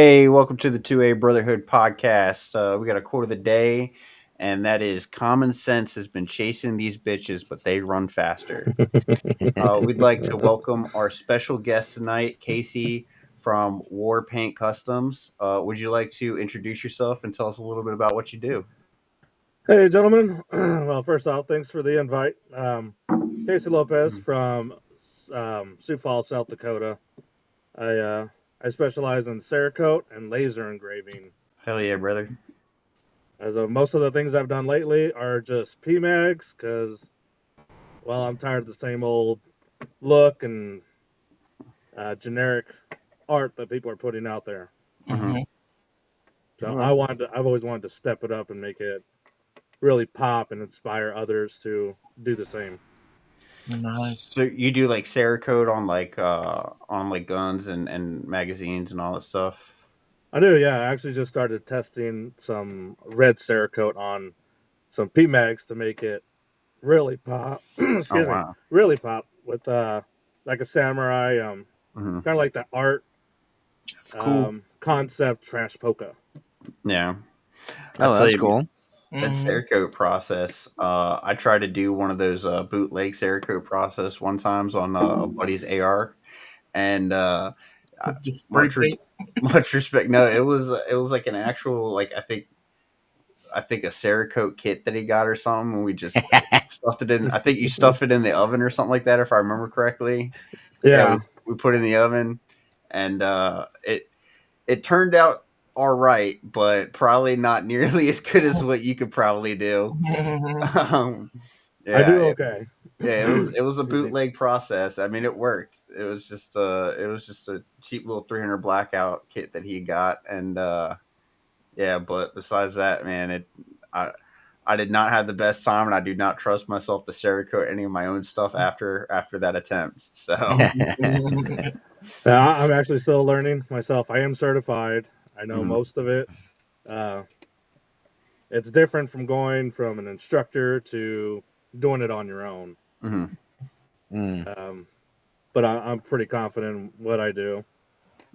Hey, welcome to the 2A Brotherhood podcast. We got a quote of the day, and that is common sense has been chasing these bitches, but they run faster. We'd like to welcome our special guest tonight, Kasey from Warpaint Customs. Would you like to introduce yourself and tell us a little bit about what you do? Hey, gentlemen. Well, first off, thanks for the invite. Kasey Lopez from Sioux Falls, South Dakota. I specialize in Cerakote and laser engraving. Hell yeah, brother. As most of the things I've done lately are just PMags because, well, I'm tired of the same old look and generic art that people are putting out there. Mm-hmm. So I've always wanted to step it up and make it really pop and inspire others to do the same. Nice. So you do like Cerakote on like guns and magazines and all that stuff? I do, yeah. I actually just started testing some red Cerakote on some PMags to make it really pop. Excuse me, really pop with like a samurai, kind of like the art concept trash polka. Yeah. Oh, that's cool. That Cerakote process. I tried to do one of those bootleg Cerakote process one times on a buddy's AR, and much respect. No, it was like an actual like I think a Cerakote kit that he got or something. And we just stuffed it in. I think you stuff it in the oven or something like that, if I remember correctly. Yeah, we put it in the oven, and it turned out all right, but probably not nearly as good as what you could probably do. I do okay. It was a bootleg process. I mean, it worked. It was just a cheap little 300 blackout kit that he got, and but besides that, man, I did not have the best time, and I do not trust myself to Cerakote any of my own stuff after that attempt. So I'm actually still learning myself. I am certified. I know most of it. It's different from going from an instructor to doing it on your own. But I'm pretty confident in what I do.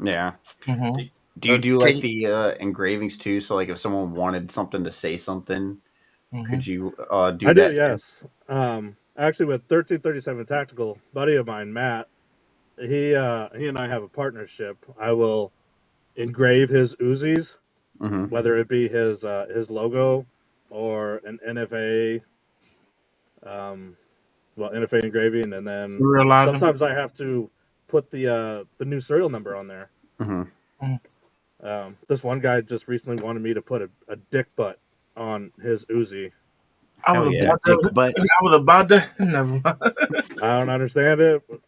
Yeah. Do you do like the engravings too? So like if someone wanted something to say something, could you do that? I do, yes. Actually, with 1337 Tactical, buddy of mine, Matt, he and I have a partnership. I will engrave his Uzis, whether it be his logo or an NFA, NFA engraving, and then sometimes I have to put the new serial number on there. This one guy just recently wanted me to put a dick butt on his Uzi. I was about to. Never mind. I don't understand it. But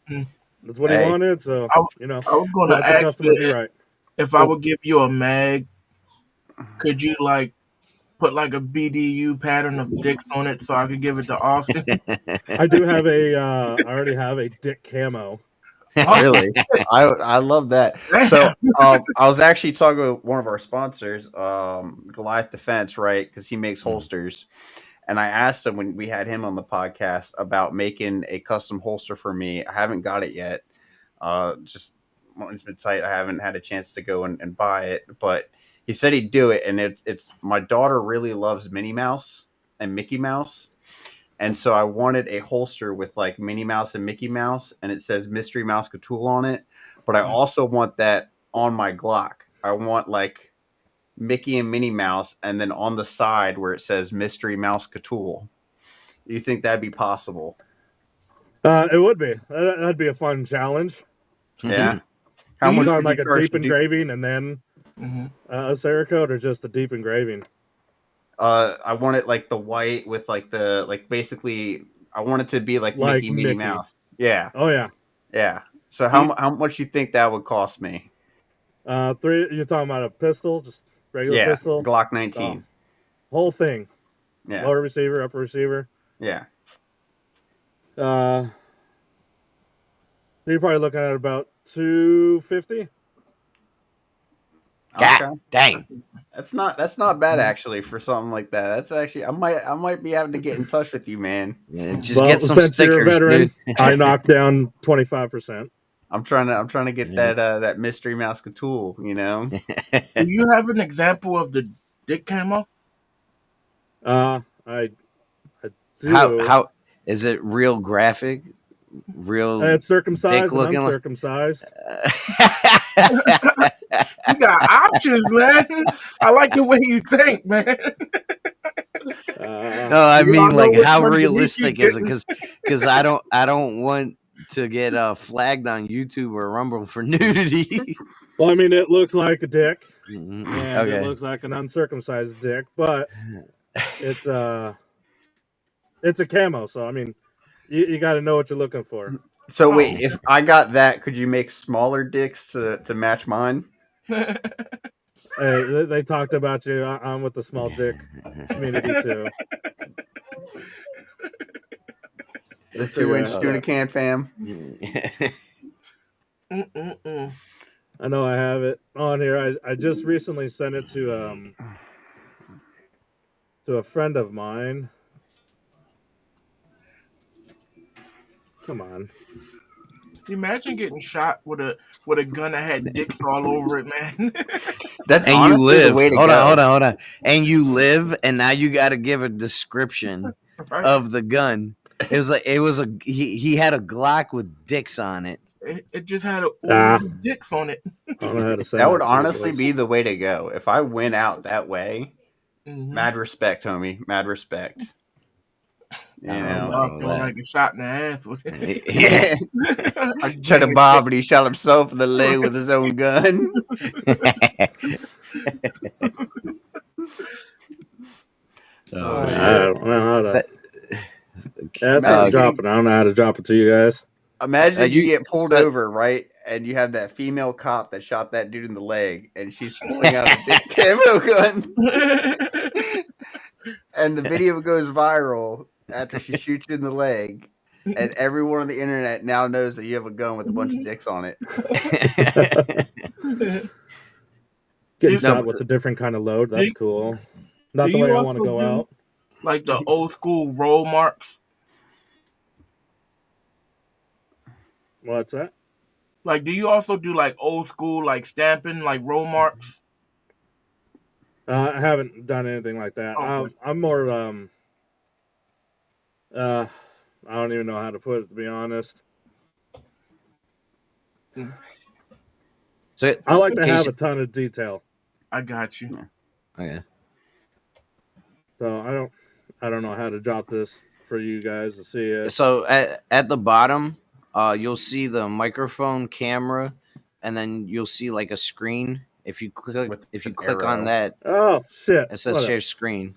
that's what he wanted, so I was going to ask you right. If I would give you a mag, could you like put like a BDU pattern of dicks on it so I could give it to Austin? I do have I already have a dick camo. Really? I love that. So I was actually talking with one of our sponsors, Goliath Defense, right? Because he makes holsters. And I asked him when we had him on the podcast about making a custom holster for me. I haven't got it yet. Just it's been tight. I haven't had a chance to go and buy it, but he said he'd do it. And it's my daughter really loves Minnie Mouse and Mickey Mouse. And so I wanted a holster with like Minnie Mouse and Mickey Mouse, and it says Mystery Mouse Cthulhu on it. But I also want that on my Glock. I want like Mickey and Minnie Mouse, and then on the side where it says Mystery Mouse Cthulhu. Do you think that'd be possible? It would be. That'd be a fun challenge. Yeah. How much on like a deep engraving and then a Cerakote, or just a deep engraving? I want it like the white with like the basically I want it to be like Mickey, Minnie Mouse. Yeah. Oh yeah. Yeah. So how much you think that would cost me? You're talking about a pistol, just regular pistol? Glock 19. Whole thing. Yeah. Lower receiver, upper receiver. Yeah. You're probably looking at about $250. Okay. Dang. That's not bad actually for something like that. That's actually I might be having to get in touch with you, man. Yeah, just get some stickers, you're a veteran, dude. I knocked down 25%. I'm trying to get that mystery mouse tool. You know. Do you have an example of the dick camo? I do. How is it? Real graphic, real It's dick circumcised and looking. uncircumcised. You got options, man. I like the way you think, man. No, I You mean, don't know like, which how one to realistic leak is it? Because I don't want to get flagged on YouTube or Rumble for nudity. Well, I mean, it looks like a dick, Mhm. and it looks like an uncircumcised dick, but it's a camo. So I mean, you got to know what you're looking for. So wait, if I got that, could you make smaller dicks to match mine? Hey, they talked about you. I'm with the small dick community too. The 2-inch tuna can fam. I know I have it on here. I just recently sent it to a friend of mine. Come on. Imagine getting shot with a gun that had dicks all over it, man. That's and honestly you live. the way to hold go. on. And you live, and now you got to give a description Right? of the gun. He had a Glock with dicks on it. It just had dicks on it. I don't know how to say That would honestly be the way to go. If I went out that way, mad respect, homie. Mad respect. You know, I was feeling like a shot in the ass with it. Yeah. Tried to bob, but he shot himself in the leg with his own gun. I don't know how to. That's how to drop it. I don't know how to drop it to you guys. Imagine if you get pulled over, right? And you have that female cop that shot that dude in the leg, and she's pulling out a big camo gun. And the video goes viral after she shoots you in the leg, and everyone on the internet now knows that you have a gun with a bunch of dicks on it. Getting shot with a different kind of load, that's cool. Not the way I want to go out. Like the old school roll marks. What's that? Like, do you also do like old school, like stamping, like roll marks? I haven't done anything like that. Okay. I'm more I don't even know how to put it, to be honest. So I like to have a ton of detail. I got you. Okay. So I don't know how to drop this for you guys to see it. So at the bottom, you'll see the microphone camera, and then you'll see like a screen. If you click on that, oh shit, it says share screen.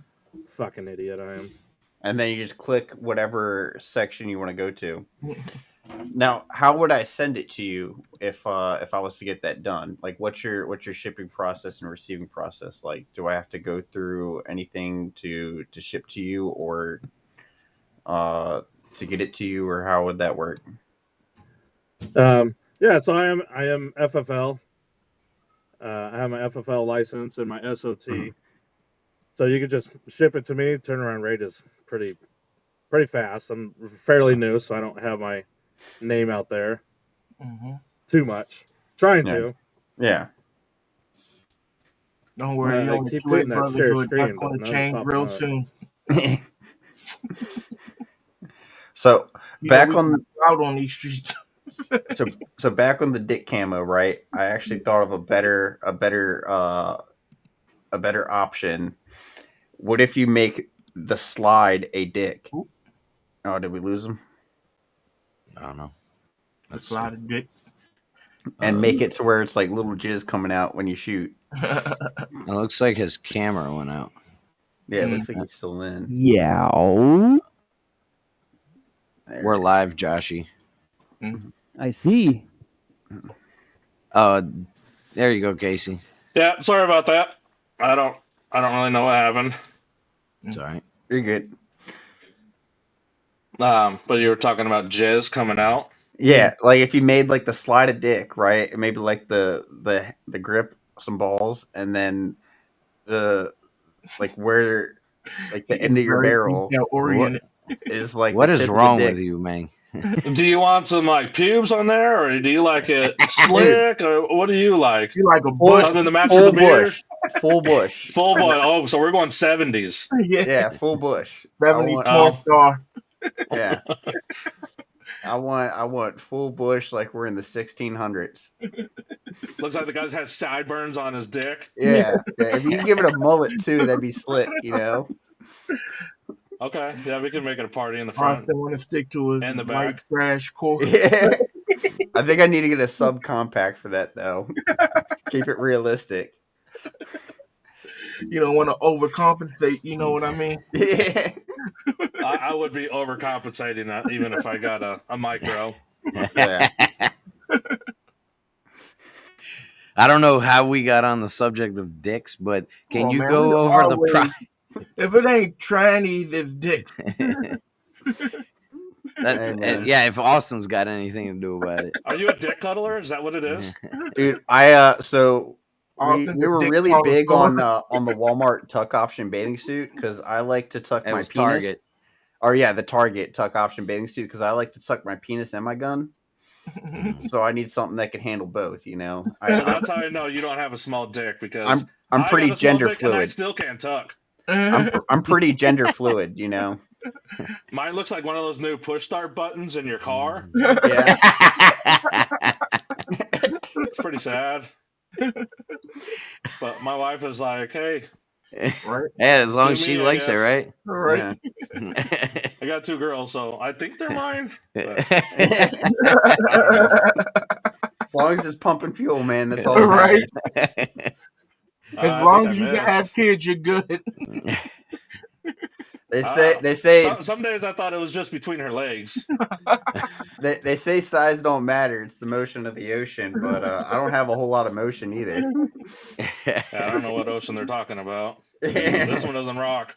Fucking idiot I am. And then you just click whatever section you want to go to. Now, how would I send it to you if I was to get that done? Like, what's your shipping process and receiving process like? Do I have to go through anything to ship to you, or to get it to you, or how would that work? Yeah, so I am FFL. I have my FFL license and my SOT. Mm-hmm. So you could just ship it to me. Turnaround rate is pretty fast. I'm fairly new, so I don't have my name out there too much. Trying to. Yeah. Don't worry, you only keep two hitting that share screen. That's going to change real soon. So back out on these streets. so back on the dick camo, right? I actually thought of a better option. What if you make the slide a dick? Oh, did we lose him? I don't know. That's a slide a dick. And make it to where it's like little jizz coming out when you shoot. It looks like his camera went out. Yeah, it looks like he's still in. Yeah. We're live, Joshy. I see. There you go, Kasey. Yeah, sorry about that. I don't really know what happened. It's all right. You're good. But you were talking about jizz coming out. Yeah, like if you made like the slide of dick, right? Maybe like the grip, some balls, and then the like where like the end of your barrel oriented. is like what is wrong with you, man? Do you want some like pubes on there, or do you like it slick, or what do you like? You like a bush? Something to match with the Full beard? bush. Full bush. Full bush. Oh, so we're going 70s. Yeah, full bush. 70 want, porn star. yeah. I want full bush like we're in the 1600s. Looks like the guy has sideburns on his dick. Yeah. If you can give it a mullet too, that'd be slick, you know. Okay, yeah, we can make it a party in the front. Austin want to stick to his And the white back. trash core. Yeah. I think I need to get a subcompact for that though. Keep it realistic. You don't want to overcompensate. You know what I mean? Yeah. I would be overcompensating even if I got a micro. Yeah. I don't know how we got on the subject of dicks, but can you go over the price? If it ain't trannies, it's dicks. Yeah, if Austin's got anything to do about it. Are you a dick cuddler? Is that what it is? Dude, we were really big on the Walmart tuck option bathing suit because I like to tuck my penis. Target. Or yeah, the Target tuck option bathing suit because I like to tuck my penis and my gun. So I need something that can handle both, you know. So that's how I know you don't have a small dick, because I'm pretty gender fluid. And I still can't tuck. I'm pretty gender fluid, you know. Mine looks like one of those new push start buttons in your car. Yeah. It's pretty sad. But my wife is like, hey. Right? Yeah, as long as she likes it, right? Right. Yeah. I got 2 girls, so I think they're mine. As long as it's pumping fuel, man, that's all. Right. As long as you can have kids, you're good. They say some days I thought it was just between her legs. They say size don't matter; it's the motion of the ocean. But I don't have a whole lot of motion either. Yeah, I don't know what ocean they're talking about. This one doesn't rock.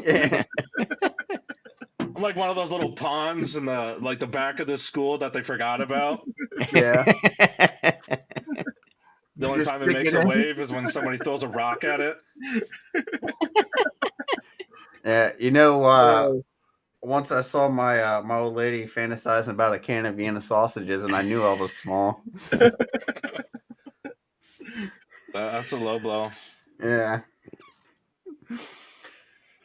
Yeah. I'm like one of those little ponds in the back of this school that they forgot about. Yeah. The only time it makes a wave is when somebody throws a rock at it. Yeah, you know, once I saw my my old lady fantasizing about a can of Vienna sausages, and I knew I was small. That's a low blow. Yeah.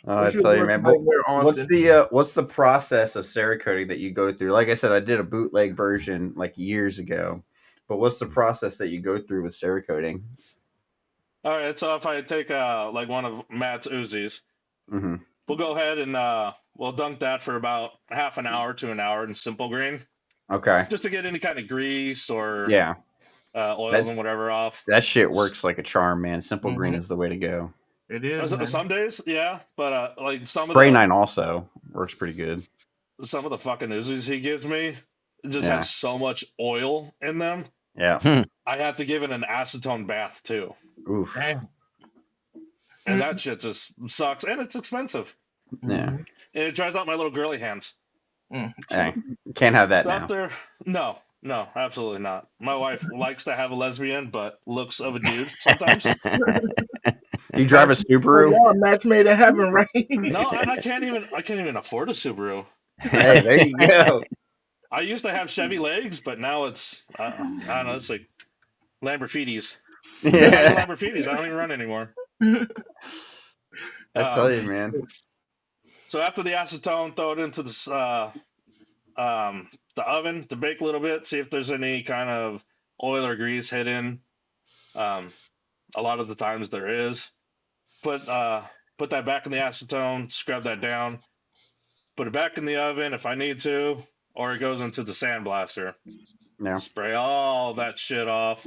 I tell you, man. What's the process of Cerakoting that you go through? Like I said, I did a bootleg version like years ago, but what's the process that you go through with Cerakoting? All right, so if I take like one of Matt's Uzis, mm-hmm. We'll go ahead and we'll dunk that for about half an hour to an hour in simple green. Okay. Just to get any kind of grease or oils and whatever off. That shit works like a charm, man. Simple green is the way to go. It is. Some days, yeah, but like some Spray of the 9 also works pretty good. Some of the fucking Uzis he gives me just has so much oil in them. Yeah. I have to give it an acetone bath too. Oof. Damn. And that shit just sucks, and it's expensive. Yeah. And it dries out my little girly hands. Hey, can't have that now. No, absolutely not. My wife likes to have a lesbian, but looks of a dude sometimes. You drive a Subaru? Yeah, match made in heaven, right? No, I can't even afford a Subaru. Hey, there you go. I used to have Chevy legs, but now it's I don't know. It's like Lamborghinis. Yeah. Lamborghinis. I don't even run anymore. I tell you, man. So after the acetone, throw it into the oven to bake a little bit. See if there's any kind of oil or grease hidden. A lot of the times there is. Put that back in the acetone. Scrub that down. Put it back in the oven if I need to, or it goes into the sandblaster. Yeah. Spray all that shit off.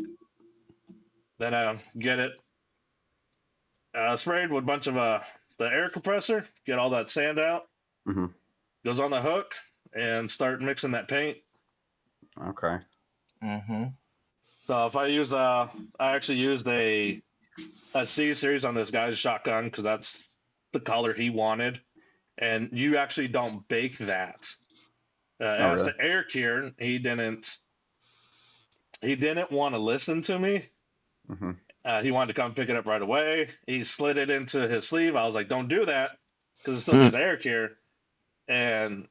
Then get it sprayed with a bunch of the air compressor. Get all that sand out. Mm-hmm. Goes on the hook and start mixing that paint. Okay. Mm-hmm. So if I actually used a C series on this guy's shotgun because that's the color he wanted, and you actually don't bake that. As the air cure, he didn't want to listen to me. Mm-hmm. He wanted to come pick it up right away. He slid it into his sleeve. I was like, "Don't do that," because it still needs air cure. And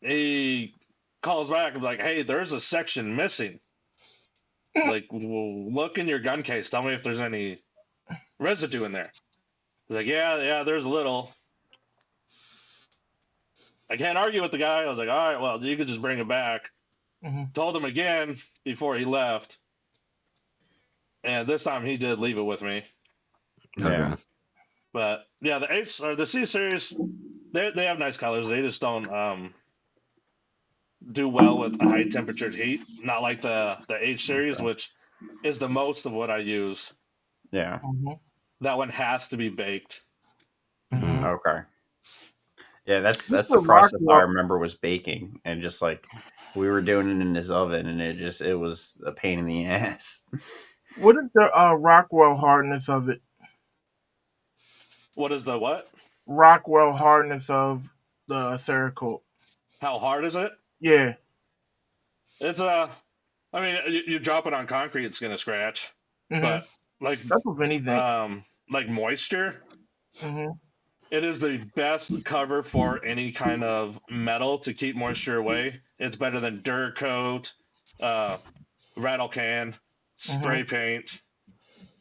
he calls back and like, hey, there's a section missing. Like, well, look in your gun case. Tell me if there's any residue in there. He's like, yeah, there's a little. I can't argue with the guy. I was like, all right, well, you could just bring it back. Told him again before he left. And this time he did leave it with me. Okay. But yeah, the H or the C series, they have nice colors. They just don't do well with high temperature heat. Not like the H series, which is the most of what I use. Yeah. That one has to be baked. Okay. Yeah, that's the process I remember was baking, and just like we were doing it in his oven, and it was a pain in the ass. What is the Rockwell hardness of it? What is the what? Rockwell hardness of the Cerakote. How hard is it? Yeah. It's I mean, you drop it on concrete, it's gonna scratch. But like that's with anything. Like moisture. It is the best cover for any kind of metal to keep moisture away. It's better than Duracoat, rattle can, spray paint,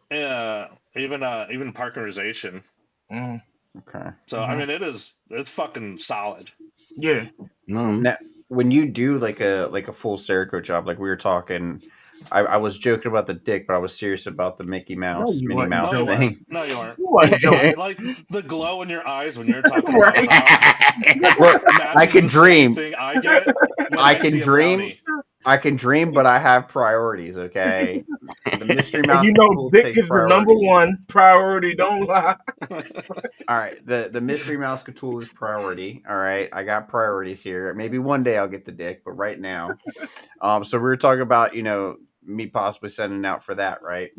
even parkerization. Okay. So I mean, it's fucking solid. Yeah. Now, when you do like a full Cerakote job, like we were talking, I was joking about the dick, but I was serious about the Mickey Mouse, Minnie Mouse thing. No, you aren't. Like the glow in your eyes when you're talking about Look, I can dream. I can dream. I can dream, but I have priorities. Okay, the Mystery Mouse. You know, dick is the number one priority. Don't lie. All right, the Mystery Mouse tool is priority. All right, I got priorities here. Maybe one day I'll get the dick, but right now, so we were talking about me possibly sending out for that, right?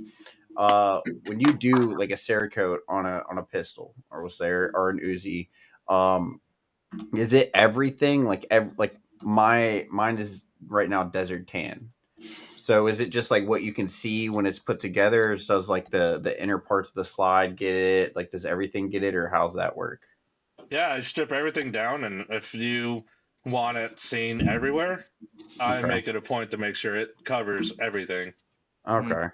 When you do like a Cerakote on a pistol, or we'll say, or an Uzi, is it everything? Like mine is right now desert tan. So is it just like what you can see when it's put together, or does like the inner parts of the slide get it? Like, does everything get it, or how's that work? Yeah, I strip everything down, and if you want it seen everywhere, I make it a point to make sure it covers everything. Okay.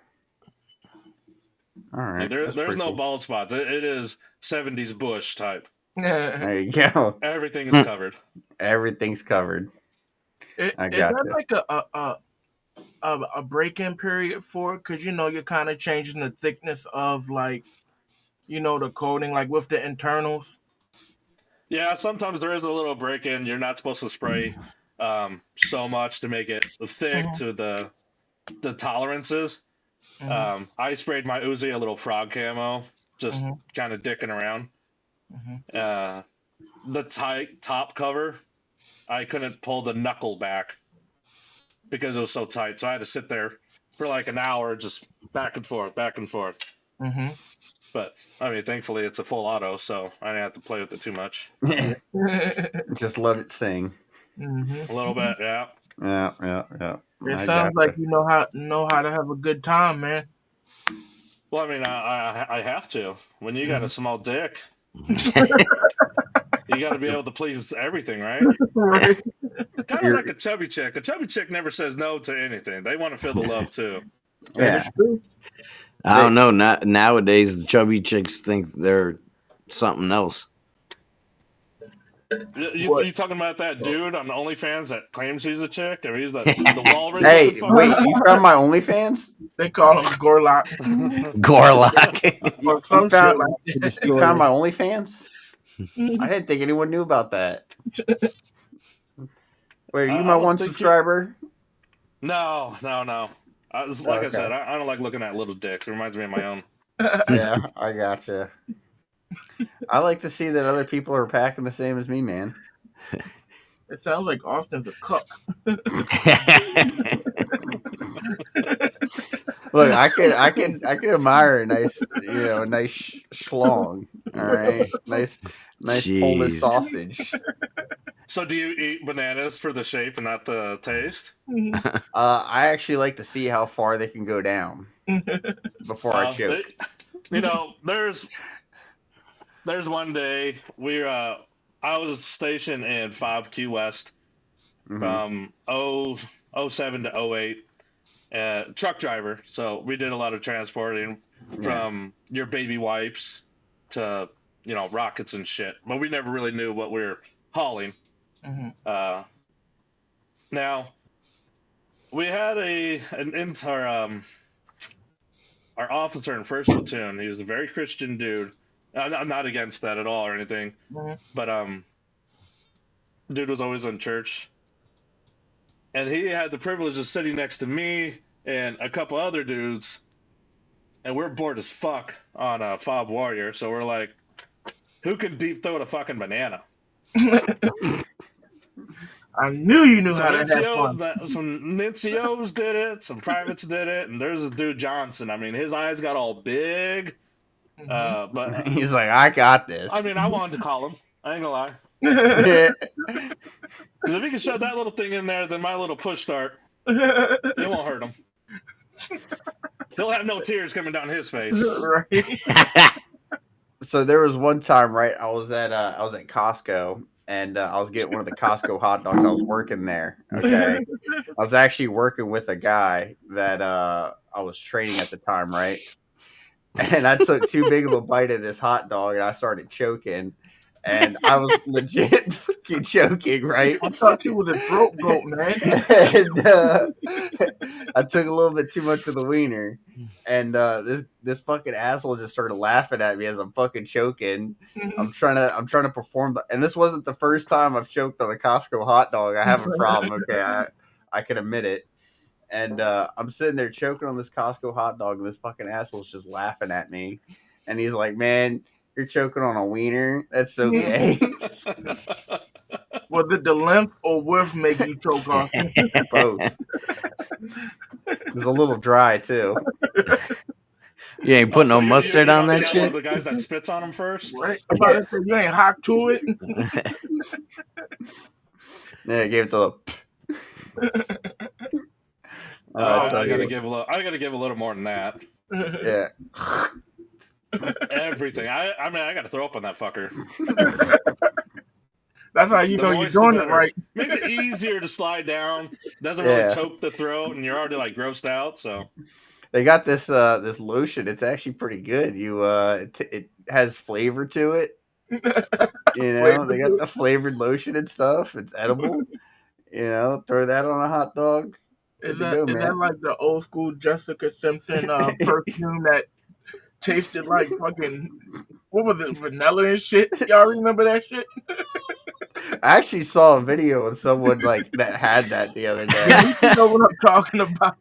All right. Like there's no bald spots. It is 70s Bush type. There you go. Everything is covered. Everything's covered. I got that like a break-in period for it? Because you're kind of changing the thickness of like the coating, like with the internals. Yeah, sometimes there is a little break-in. You're not supposed to spray so much to make it thick to the tolerances. I sprayed my Uzi a little frog camo, just kind of dicking around. The tight top cover, I couldn't pull the knuckle back because it was so tight. So I had to sit there for like an hour, just back and forth, back and forth. But I mean, thankfully it's a full auto, so I didn't have to play with it too much. Just let it sing. A little bit, yeah. Yeah. It sounds like you know how to have a good time, man. Well, I mean, I have to. When you got a small dick, you got to be able to please everything, right? Right. Kind of like a chubby chick. A chubby chick never says no to anything. They want to feel the love too. Yeah. That's true. I don't know. Nowadays, the chubby chicks think they're something else. You talking about that dude on OnlyFans that claims he's a chick? Or he's the walrus? Hey, wait, you found my OnlyFans? They call him Gorlock. Gorlock. You found my OnlyFans? I didn't think anyone knew about that. Wait, are you my one subscriber? No. Like I said, I don't like looking at little dicks. It reminds me of my own. Yeah, I gotcha. I like to see that other people are packing the same as me, man. It sounds like Austin's a cook. Look, I can admire a nice, a nice schlong. All right, nice Polish sausage. So, do you eat bananas for the shape and not the taste? I actually like to see how far they can go down before I choke. There's one day I was stationed in 5 Key West, from 07 to 08. Truck driver, so we did a lot of transporting from your baby wipes to rockets and shit, but we never really knew what we were hauling. Now we had our officer in first platoon. He was a very Christian dude. I'm not against that at all or anything, but dude was always in church, and he had the privilege of sitting next to me and a couple other dudes, and we're bored as fuck on a Fob Warrior, so we're like, who can deep throat a fucking banana? I knew you knew how to have fun. Some NCOs did it, some privates did it, and there's a dude Johnson. I mean, his eyes got all big, but he's like, I got this. I mean, I wanted to call him. I ain't gonna lie. Because if he can shove that little thing in there, then my little push start, it won't hurt him. He'll have no tears coming down his face. Right. So there was one time, right? I was at Costco, and I was getting one of the Costco hot dogs. I was working there. Okay, I was actually working with a guy that I was training at the time, right? And I took too big of a bite of this hot dog, and I started choking. And I was legit fucking choking, right? I thought you was a throat goat, man. And I took a little bit too much of the wiener, and this fucking asshole just started laughing at me as I'm fucking choking. I'm trying to perform, and this wasn't the first time I've choked on a Costco hot dog. I have a problem, okay? I can admit it. And I'm sitting there choking on this Costco hot dog, and this fucking asshole's just laughing at me, and he's like, "Man, you're choking on a wiener? That's so gay." Was it the length or width make you choke on? Both. It was a little dry too. You ain't putting no mustard on that One shit? of the guys that spits on him first. Right? You ain't hot to it. Yeah, I gave it the. I gotta give a little more than that. Yeah. Everything. I mean, I gotta throw up on that fucker. That's how you know you're doing it right. Makes it easier to slide down. Doesn't really choke the throat, and you're already like grossed out. So they got this lotion. It's actually pretty good. It has flavor to it. You know, they got the flavored lotion and stuff. It's edible. You know, throw that on a hot dog. Is that like the old school Jessica Simpson perfume that tasted like fucking, what was it, vanilla and shit? Y'all remember that shit? I actually saw a video of someone like that had that the other day. You know what I'm talking about?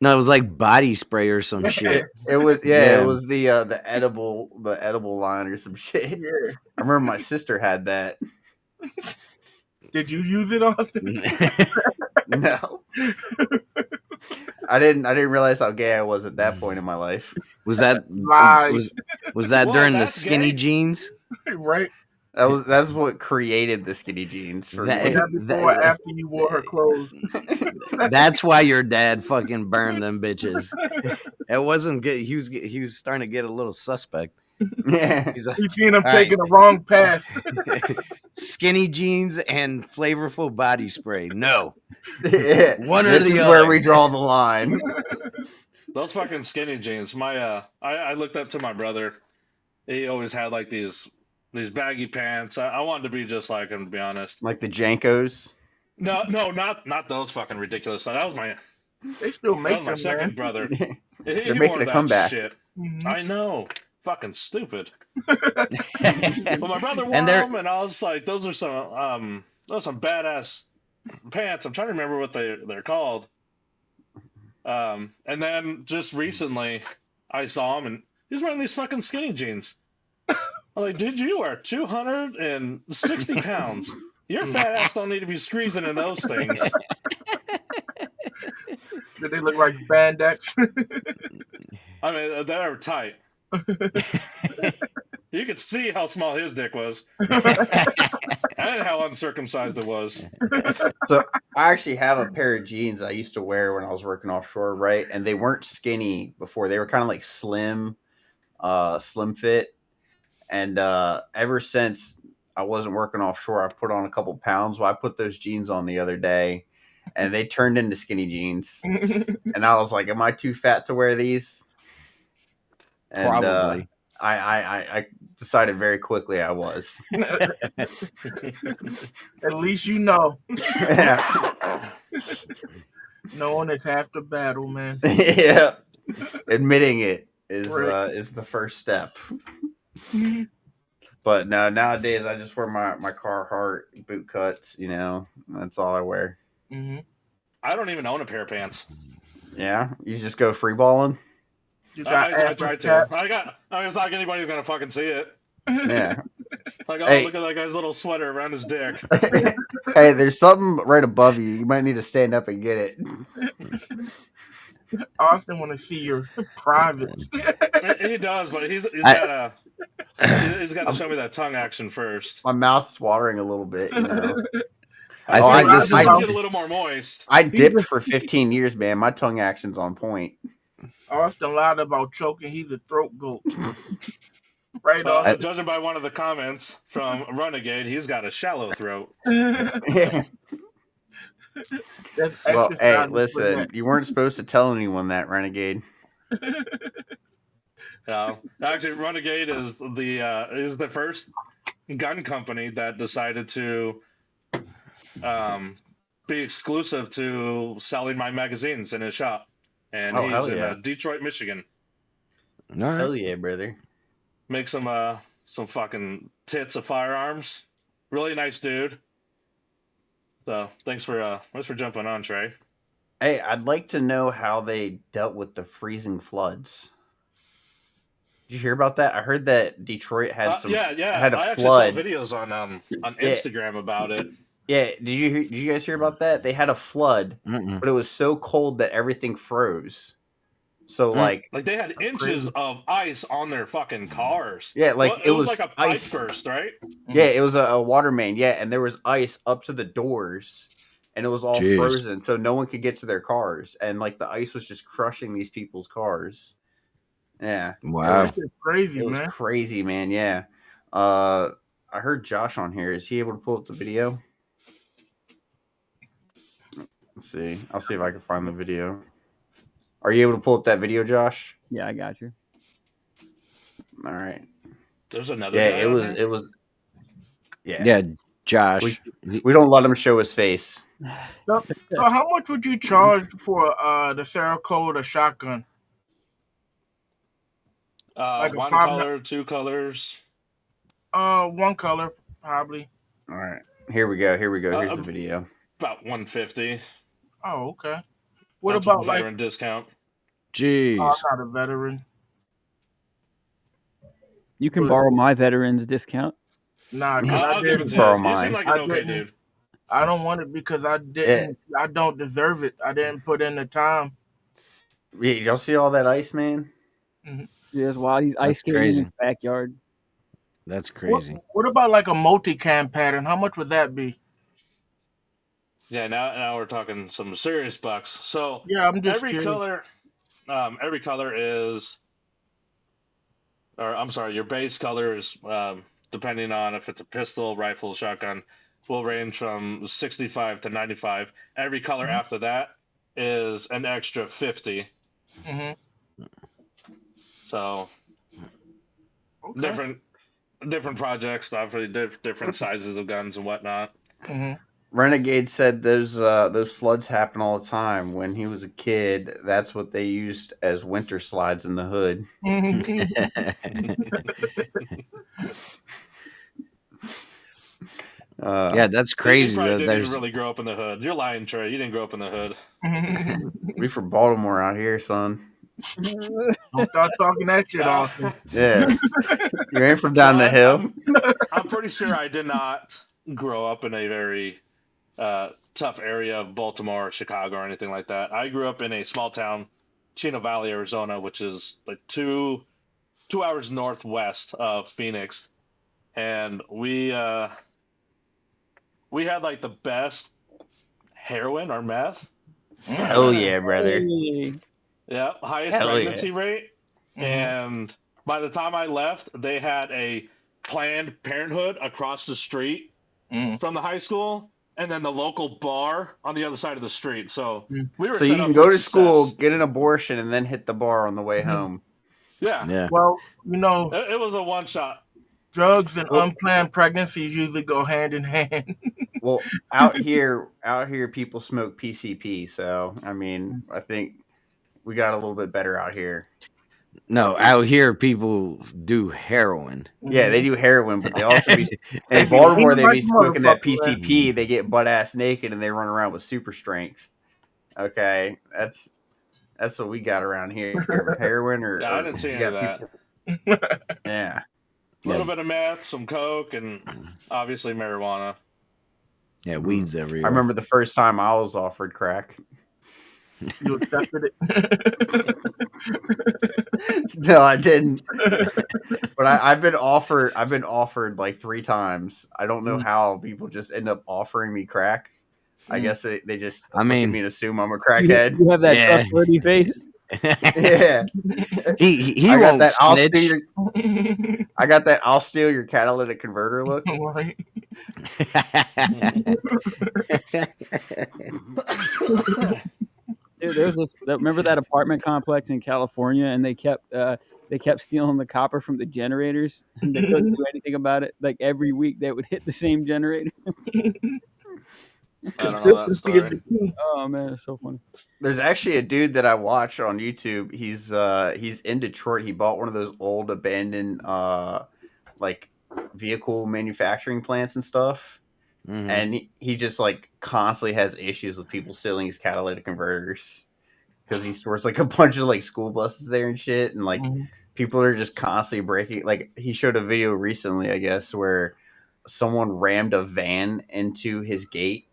No, it was like body spray or some shit. It was it was the edible line or some shit. Yeah. I remember my sister had that. Did you use it, Austin? No. I didn't realize how gay I was at that point in my life. Was that was that during the skinny jeans? Right. That's what created the skinny jeans for me. Before or after you wore her clothes. That's why your dad fucking burned them bitches. It wasn't good. He was starting to get a little suspect. Yeah. He's seen him taking the wrong path. Skinny jeans and flavorful body spray. No. Yeah. One or this the is other. where we draw the line. Those fucking skinny jeans. I looked up to my brother. He always had like these baggy pants. I wanted to be just like him, to be honest. Like the Jankos? No, not those fucking ridiculous. That was my. They still make my second brother. They're making a comeback. Shit. Mm-hmm. I know. Fucking stupid. But my brother wore them, and I was like, those are some badass pants. I'm trying to remember what they're called. And then just recently, I saw him, and he's wearing these fucking skinny jeans. I'm like, dude, you are 260 pounds. Your fat ass don't need to be squeezing in those things. Did they look like Bandex? I mean, they were tight. You could see how small his dick was. And how uncircumcised it was. So I actually have a pair of jeans I used to wear when I was working offshore, right? And they weren't skinny before. They were kind of like slim fit. And ever since I wasn't working offshore. I put on a couple pounds. Well, I put those jeans on the other day, and they turned into skinny jeans. And I was like, "Am I too fat to wear these?" And Probably. I decided very quickly I was. At least you know. Yeah. Knowing is half the battle, man. Yeah. Admitting it is the first step. But no, nowadays I just wear my Carhartt boot cuts. You know, that's all I wear. Mm-hmm. I don't even own a pair of pants. Yeah, you just go free balling. I tried to. It's not like anybody's gonna fucking see it. Yeah. Like, oh, Hey. look at that guy's little sweater around his dick. Hey, there's something right above you. You might need to stand up and get it. Austin want to see your privates. He does, but he's got to show me that tongue action first. My mouth's watering a little bit, you know. I Oh, think this I is. get a little more moist. I dipped for 15 years, man. My tongue action's on point. Austin lied about choking. He's a throat goat. Right, Austin? Judging by one of the comments from Renegade, he's got a shallow throat. Well, hey, listen, you weren't supposed to tell anyone that, Renegade. Actually, Renegade is the first gun company that decided to be exclusive to selling my magazines in his shop, and he's in Detroit, Michigan. All right. Hell yeah, brother. Make some fucking tits of firearms. Really nice dude. So thanks for jumping on, Trey. Hey, I'd like to know how they dealt with the freezing floods. Did you hear about that? I heard that Detroit had had a I flood. actually saw videos on Instagram about it. Yeah, did you guys hear about that? They had a flood, but it was so cold that everything froze. So like they had inches of ice on their fucking cars. Yeah, like it was like a pipe ice burst, right? Yeah, it was a water main. Yeah, and there was ice up to the doors, and it was all frozen, so no one could get to their cars, and like the ice was just crushing these people's cars. Yeah, wow, crazy, it was crazy, man. Yeah, I heard Josh on here. Is he able to pull up the video? Let's see. I'll see if I can find the video. Are you able to pull up that video, Josh? Yeah, I got you. All right. There's another. Yeah, it was. Yeah. Yeah, Josh. We don't let him show his face. So how much would you charge for the Cerakote shotgun? One color, two colors. One color, probably. All right. Here we go. Here's the video. About $150. Oh, okay. What That's about veteran discount? Jeez. Oh, I'm not a veteran. You can borrow my veterans discount. Nah, I'll give it to borrow you. mine. You seem like an okay dude. I don't want it because I didn't. Yeah. I don't deserve it. I didn't put in the time. Yeah, y'all see all that ice, man? Mm-hmm. Yeah, while he's ice skating in his backyard. That's crazy. What about like a multicam pattern? How much would that be? Yeah, now we're talking some serious bucks. So yeah, I'm just every curious. color is, or I'm sorry, your base color is depending on if it's a pistol, rifle, shotgun, will range from 65 to 95. Every color after that is an extra 50. Mm-hmm. So different projects, obviously different sizes of guns and whatnot. Mm-hmm. Renegade said those floods happen all the time. When he was a kid, that's what they used as winter slides in the hood. Yeah, that's crazy. You didn't really grow up in the hood. You're lying, Trey. You didn't grow up in the hood. We from Baltimore out here, son. Don't start talking that shit, Austin. Yeah, you ain't from down the hill. I'm pretty sure I did not grow up in a very tough area of Baltimore or Chicago or anything like that. I grew up in a small town, Chino Valley, Arizona, which is like two hours northwest of Phoenix, and we had like the best heroin or meth. Hell yeah, brother. Yeah, highest pregnancy rate. Mm-hmm. And by the time I left, they had a Planned Parenthood across the street from the high school, and then the local bar on the other side of the street. So we were. So set you up can for go to success. school, get an abortion, and then hit the bar on the way home. Yeah. Well, you know, it was a one shot. Drugs and unplanned pregnancies usually go hand in hand. Well, out here, people smoke PCP. So I mean, I think we got a little bit better out here. No, out here people do heroin. Yeah, they do heroin, but they also be in Baltimore. They be smoking that PCP. They get butt ass naked and they run around with super strength. Okay, that's what we got around here. Heroin or I didn't see any of that. Yeah, a little bit of meth, some coke, and obviously marijuana. Yeah, weeds everywhere. I remember the first time I was offered crack. You accepted it? No, I didn't. But I've been offered like 3 times. I don't know how people just end up offering me crack. I guess they just look at me and assume I'm a crackhead. You have that trustworthy face. Yeah. He I won't got that. snitch. I got that. I'll steal your catalytic converter look. Dude, there's this. Remember that apartment complex in California, and they kept stealing the copper from the generators, and they couldn't do anything about it. Like every week, they would hit the same generator. I don't know that story. Oh man, it's so funny. There's actually a dude that I watch on YouTube. He's in Detroit. He bought one of those old abandoned like vehicle manufacturing plants and stuff. Mm-hmm. And he just like constantly has issues with people stealing his catalytic converters because he stores like a bunch of like school buses there and shit, and like people are just constantly breaking. Like he showed a video recently, I guess, where someone rammed a van into his gate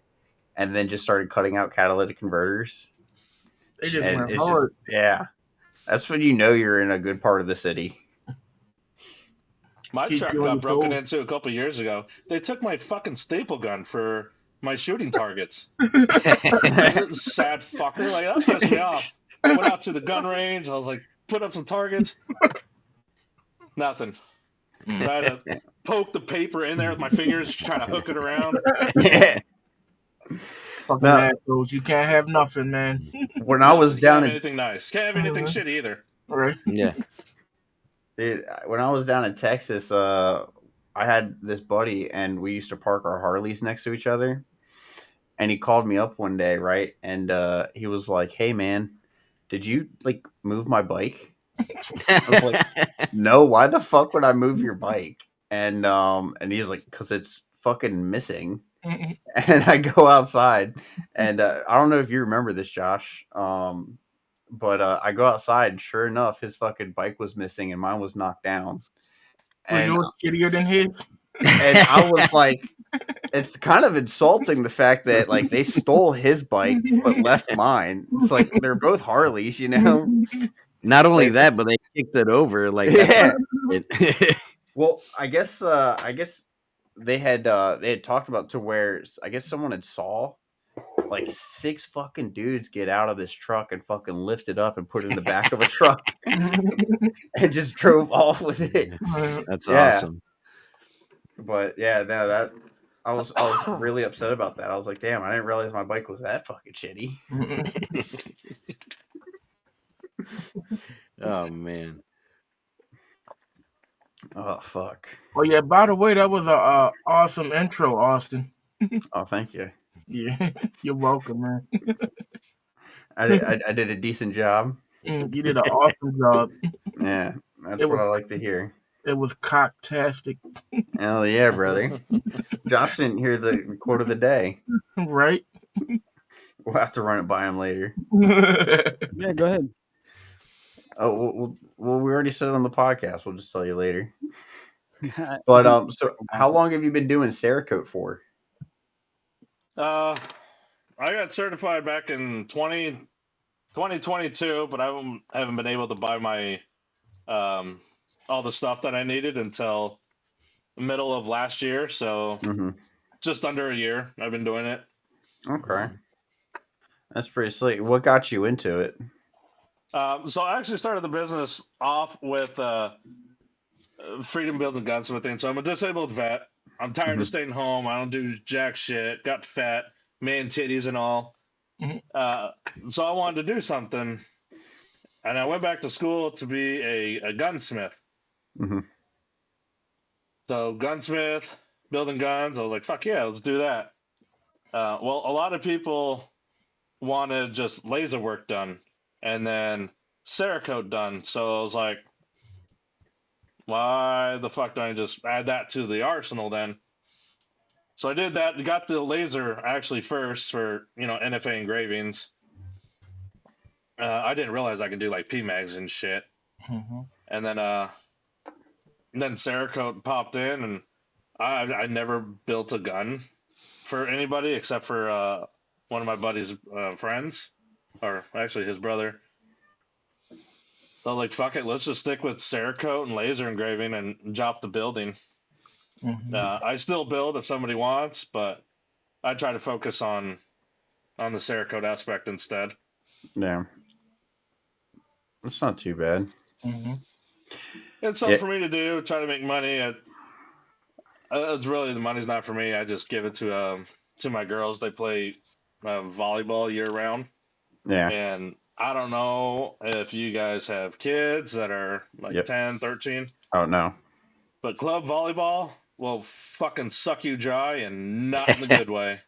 and then just started cutting out catalytic converters. They just went hard. Yeah, that's when you know you're in a good part of the city. My truck got broken into a couple years ago. They took my fucking staple gun for my shooting targets. Sad fucker. Like, that pissed me off. I went out to the gun range. I was like, put up some targets. Nothing. I had to poke the paper in there with my fingers, trying to hook it around. Yeah. Fucking assholes. You can't have nothing, man. When I was down in anything nice. Can't have anything shitty either. Right. Yeah. Dude, when I was down in Texas, I had this buddy, and we used to park our Harleys next to each other. And he called me up one day, right? And he was like, "Hey, man, did you like move my bike?" I was like, "No, why the fuck would I move your bike?" And he's like, "'Cause it's fucking missing." And I go outside, and I don't know if you remember this, Josh. But I go outside, and sure enough, his fucking bike was missing, and mine was knocked down. Was yours shittier than his? And I was like, it's kind of insulting the fact that like they stole his bike but left mine. It's like they're both Harleys, you know. Not only that, but they kicked it over. Like, yeah. Well, I guess they had talked about to where I guess someone had saw like 6 fucking dudes get out of this truck and fucking lift it up and put it in the back of a truck and just drove off with it. That's awesome. But yeah, no, that I was really upset about that. I was like, damn, I didn't realize my bike was that fucking shitty. Oh man. Oh fuck. Oh yeah, by the way, that was a awesome intro, Austin. Oh, thank you. Yeah, you're welcome, man. I did a decent job. You did an awesome job. Yeah, that's what I like to hear. It was cocktastic. Hell yeah, brother. Josh didn't hear the quote of the day. Right? We'll have to run it by him later. Yeah, go ahead. Oh, well, we already said it on the podcast. We'll just tell you later. But so how long have you been doing Cerakote for? I got certified back in 2022, but I haven't been able to buy my all the stuff that I needed until the middle of last year. So just under a year I've been doing it. Okay. That's pretty sweet. What got you into it? So I actually started the business off with freedom building gunsmithing. So I'm a disabled vet. I'm tired of staying home. I don't do jack shit. Got fat, man titties and all. So I wanted to do something, and I went back to school to be a gunsmith. So gunsmith, building guns. I was like, fuck yeah, let's do that. Well, a lot of people wanted just laser work done and then Cerakote done. So I was like, why the fuck don't I just add that to the arsenal then? So I did that. Got the laser actually first for, NFA engravings. I didn't realize I could do like PMags and shit. And then Cerakote popped in, and I never built a gun for anybody except for one of my buddy's friends, or actually his brother. So I was like, fuck it, let's just stick with Cerakote and laser engraving and drop the building. I still build if somebody wants, but I try to focus on the Cerakote aspect instead. Yeah. It's not too bad. It's something for me to do, try to make money. It's really, the money's not for me. I just give it to my girls. They play volleyball year round. Yeah. And I don't know if you guys have kids that are like 10, 13. Oh, no. But club volleyball will fucking suck you dry, and not in the good way.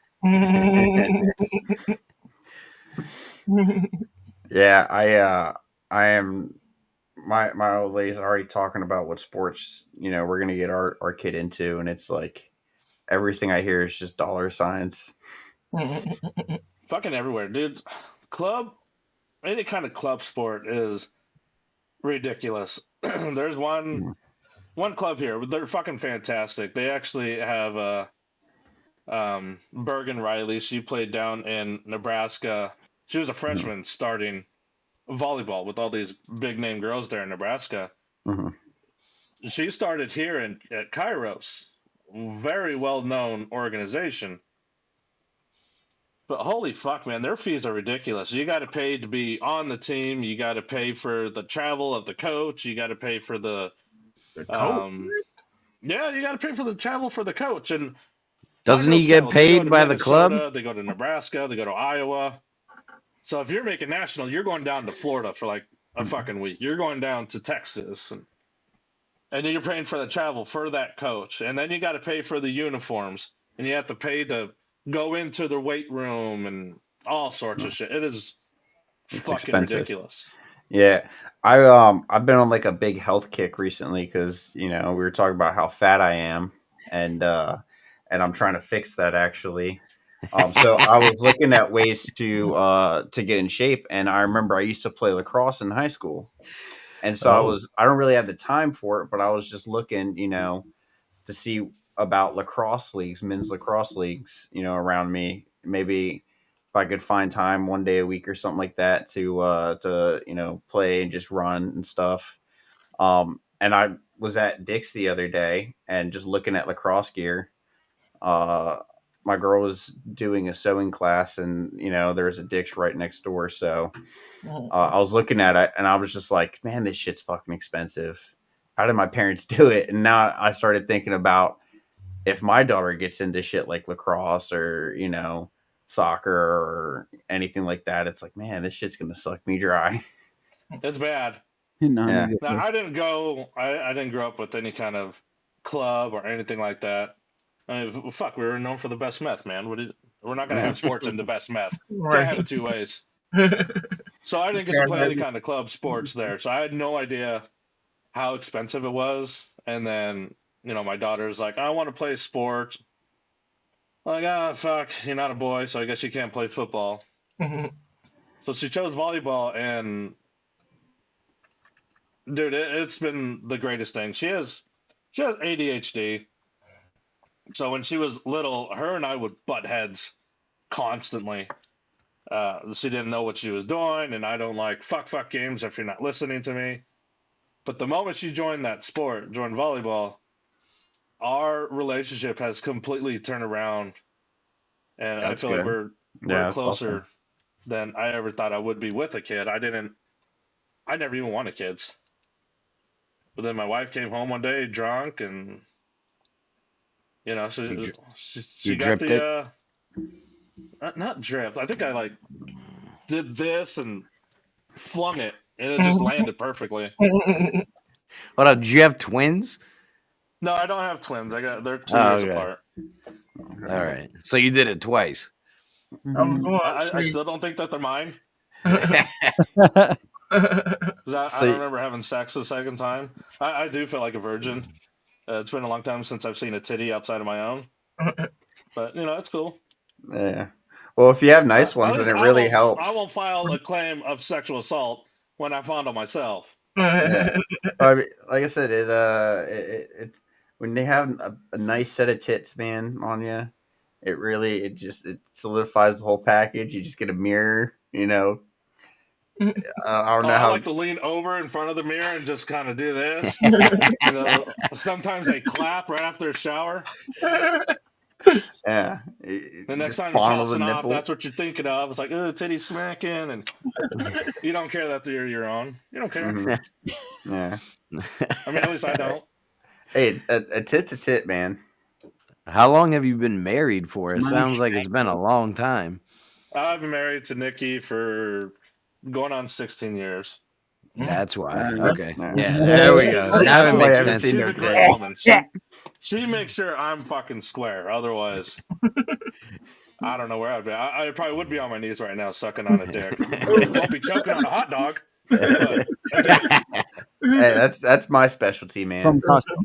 Yeah, I am. My old lady's already talking about what sports we're gonna get our kid into, and it's like everything I hear is just dollar signs. Fucking everywhere, dude. Any kind of club sport is ridiculous. There's one club here. They're fucking fantastic. They actually have Bergen Riley. She played down in Nebraska. She was a freshman starting volleyball with all these big name girls there in Nebraska. She started here at Kairos, very well known organization. But holy fuck, man, their fees are ridiculous. You got to pay to be on the team. You got to pay for the travel of the coach. You got to pay for the coach. Yeah, you got to pay for the travel for the coach. And doesn't he get paid by the club? They go to Nebraska. They go to Iowa. So if you're making national, you're going down to Florida for like a fucking week. You're going down to Texas, and then you're paying for the travel for that coach. And then you got to pay for the uniforms, and you have to pay to go into the weight room and all sorts of shit. It's fucking expensive. Ridiculous. Yeah, I've been on like a big health kick recently because we were talking about how fat I am, and I'm trying to fix that actually. So I was looking at ways to get in shape, and I remember I used to play lacrosse in high school, and so I don't really have the time for it, but I was just looking, to see about lacrosse leagues, men's lacrosse leagues, around me. Maybe if I could find time one day a week or something like that to play and just run and stuff. And I was at Dick's the other day and just looking at lacrosse gear. My girl was doing a sewing class, and there was a Dick's right next door. So I was looking at it, and I was just like, man, this shit's fucking expensive. How did my parents do it? And now I started thinking about if my daughter gets into shit like lacrosse or soccer or anything like that, it's like, man, this shit's gonna suck me dry. It's bad. Yeah. Now, I didn't grow up with any kind of club or anything like that. I mean, fuck, we were known for the best meth, man. We're not going to have sports in the best meth. Can't have it two ways. So I didn't get to play any kind of club sports there. So I had no idea how expensive it was. And then, my daughter's like, I want to play sports. I'm like, fuck, you're not a boy, so I guess you can't play football. So she chose volleyball, and dude, it's been the greatest thing. She has ADHD. So when she was little, her and I would butt heads constantly. She didn't know what she was doing, and I don't like fuck games if you're not listening to me. But the moment she joined volleyball, our relationship has completely turned around, and I feel like we're closer than I ever thought I would be with a kid. I never even wanted kids. But then my wife came home one day drunk, and she You got dripped the not dripped. I think I like did this and flung it, and it just landed perfectly. Hold up, did you have twins? No, I don't have twins. They're 2 years apart. All right, so you did it twice. I still don't think that they're mine. Because I don't remember having sex the second time. I do feel like a virgin. It's been a long time since I've seen a titty outside of my own. But, it's cool. Yeah. Well, if you have nice ones, then it really helps. I won't file a claim of sexual assault when I found on myself. Yeah. Like I said, it when they have a nice set of tits, man, on you, it solidifies the whole package. You just get a mirror, I don't know I how. like to lean over in front of the mirror and just kind of do this. Sometimes they clap right after a shower. Yeah. The next time you're tossing off, that's what you're thinking of. It's like, oh, titty smacking, and you don't care that they're your own. You don't care. Mm-hmm. Yeah. I mean, at least I don't. Hey, a tit's a tit, man. How long have you been married for? It sounds like it's been a long time. I've been married to Nikki for going on 16 years. That's why. Okay. Yeah. Yeah, there we go. Now it makes sense. She's a great woman. She makes sure I'm fucking square. Otherwise, I don't know where I'd be. I probably would be on my knees right now sucking on a dick. Won't be choking on a hot dog. But, hey, that's my specialty, man. From Costco.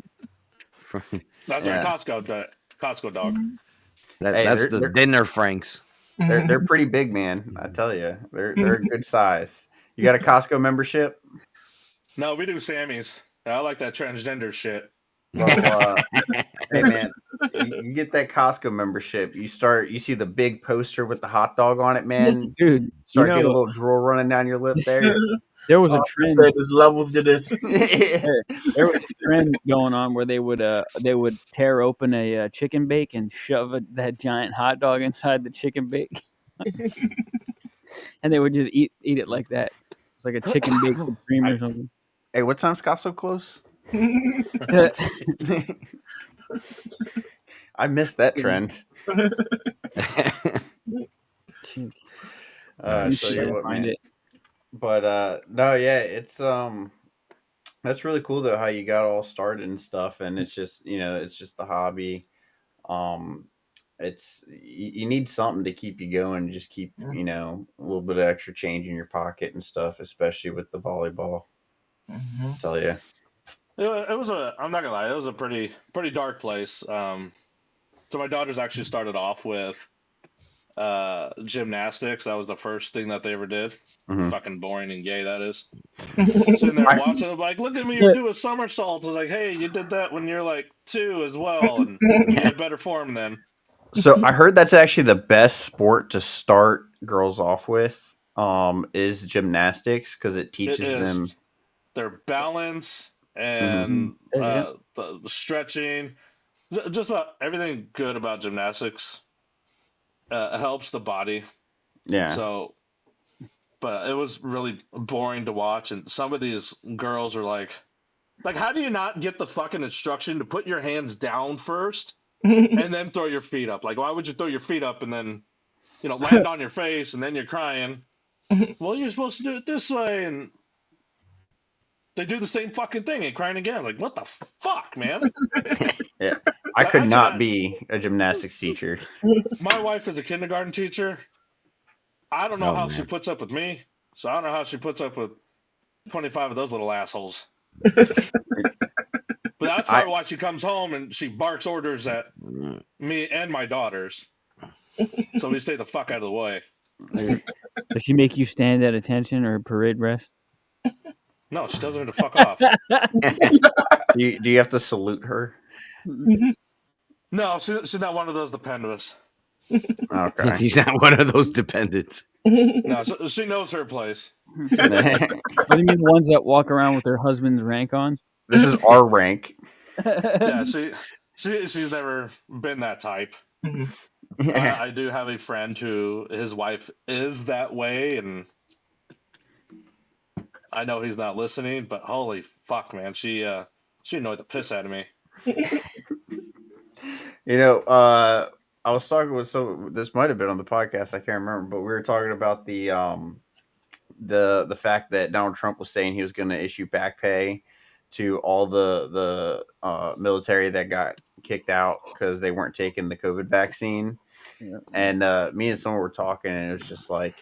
That's our Costco dog. That's the dinner Franks. They're pretty big, man. I tell you, they're a good size. You got a Costco membership? No, we do Sammy's. I like that transgender shit. Well, hey man, you get that Costco membership. You see the big poster with the hot dog on it, man. Dude, getting a little drool running down your lip there. There was a trend. There's levels to this. There was a trend going on where they would tear open a chicken bake and shove that giant hot dog inside the chicken bake, and they would just eat it like that. It's like a chicken bake supreme or something. Hey, what time's Costco close? I missed that trend. But no, yeah, it's that's really cool though how you got all started and stuff, and it's just it's just the hobby. It's you need something to keep you going, just keep a little bit of extra change in your pocket and stuff, especially with the volleyball. I'll tell you. It was I'm not gonna lie, it was a pretty dark place. So my daughters actually started off with gymnastics. That was the first thing that they ever did. Fucking boring and gay, that is. Sitting there watching them like, look at me do a somersault. I was like, hey, you did that when you're like 2 as well, and you had better form then. So I heard that's actually the best sport to start girls off with, is gymnastics, because it teaches them their balance and the stretching, just about everything good about gymnastics. Helps the body. Yeah. So, but it was really boring to watch, and some of these girls are like, how do you not get the fucking instruction to put your hands down first and then throw your feet up? Like, why would you throw your feet up and then, land on your face and then you're crying? Well, you're supposed to do it this way, and they do the same fucking thing and crying again. Like, what the fuck, man? Yeah. I could not be a gymnastics teacher. My wife is a kindergarten teacher. I don't know how she puts up with me, so I don't know how she puts up with 25 of those little assholes. But that's probably why she comes home and she barks orders at me and my daughters. So we stay the fuck out of the way. Does she make you stand at attention or parade rest? No, she tells me to fuck off. Do you have to salute her? No, she's not one of those dependents. Okay. She's not one of those dependents. No, she knows her place. What do you mean the ones that walk around with their husband's rank on? This is our rank. Yeah, she's never been that type. I do have a friend who his wife is that way, and I know he's not listening, but holy fuck, man, she annoyed the piss out of me. I was talking with this might have been on the podcast, I can't remember, but we were talking about the fact that Donald Trump was saying he was going to issue back pay to all the military that got kicked out because they weren't taking the COVID vaccine. Yeah. And me and someone were talking, and it was just like,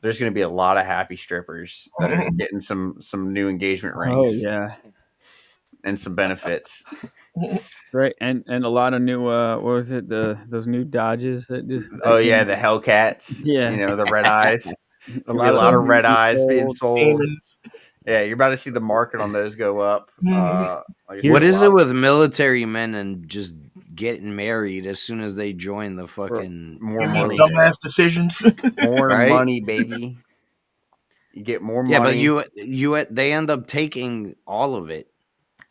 there's going to be a lot of happy strippers that are getting some new engagement rings. Oh yeah, and some benefits. Right, and a lot of new what was it, those new Dodges that just the Hellcats, the red eyes. A lot of red eyes being sold. Yeah, you're about to see the market on those go up. What is it with military men and just getting married as soon as they join the fucking more money, dumbass decisions? More money, baby. You get more money. Yeah, but they end up taking all of it.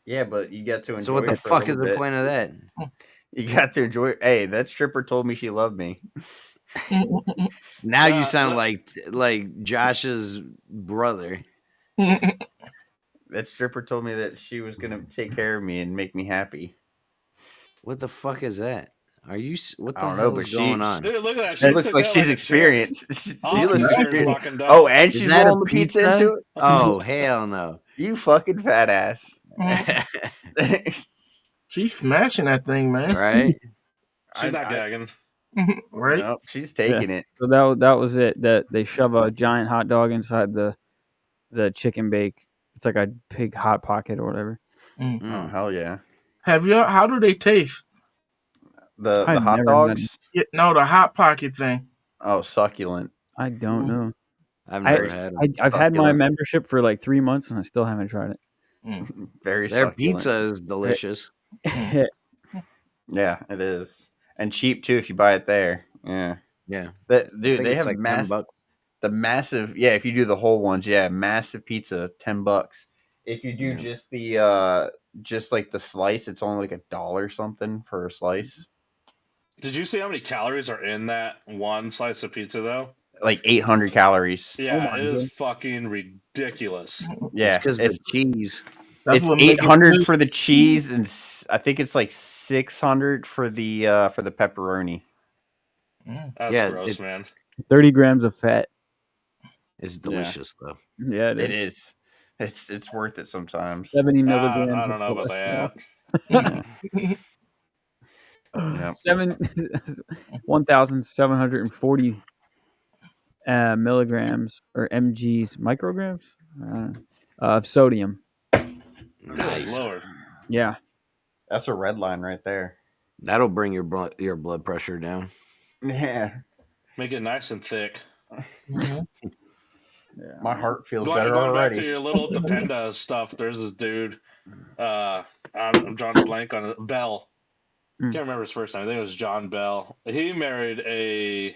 Yeah, but you get to enjoy. So what the fuck is the point of that? You got to enjoy. Hey, that stripper told me she loved me. Now you sound like Josh's brother. That stripper told me that she was gonna take care of me and make me happy. What the fuck is that? Are you? What the hell know, is going on? Dude, look at that. She looks like she's experienced. She looks experienced. Oh, and she's rolling the pizza into it. Oh hell no! You fucking fat ass. She's smashing that thing, man. Right? She's not gagging. Right? Nope, she's taking it. So that was it. That they shove a giant hot dog inside the chicken bake. It's like a pig hot pocket or whatever. Oh hell yeah! How do they taste? The hot dogs? No, the hot pocket thing. Oh, succulent. I don't know. I've never had it. I've had my membership for like 3 months and I still haven't tried it. Very Their succulent. pizza is delicious. Yeah, it is. And cheap too if you buy it there. Yeah. Yeah. Dude, they have like massive, if you do the whole ones, massive pizza, $10. If you do just the just like the slice, it's only like $1 something for a slice. Did you see how many calories are in that one slice of pizza though? Like 800 calories. Yeah, it is fucking ridiculous. Yeah, because it's cheese. It's 800 for the cheese, and I think it's like 600 for the pepperoni. That's gross, man. 30 grams of fat. It's delicious though. Yeah, it is. It's worth it sometimes. 70 milligrams. I don't know about that. 1,740 milligrams or mg's, micrograms of sodium. Nice. Lord. Yeah, that's a red line right there. That'll bring your blood pressure down. Yeah, make it nice and thick. Yeah. My heart feels better going already. Back to your little Dependa stuff. There's this dude. I'm drawing a blank on it. Bell. Can't remember his first name. I think it was John Bell. He married a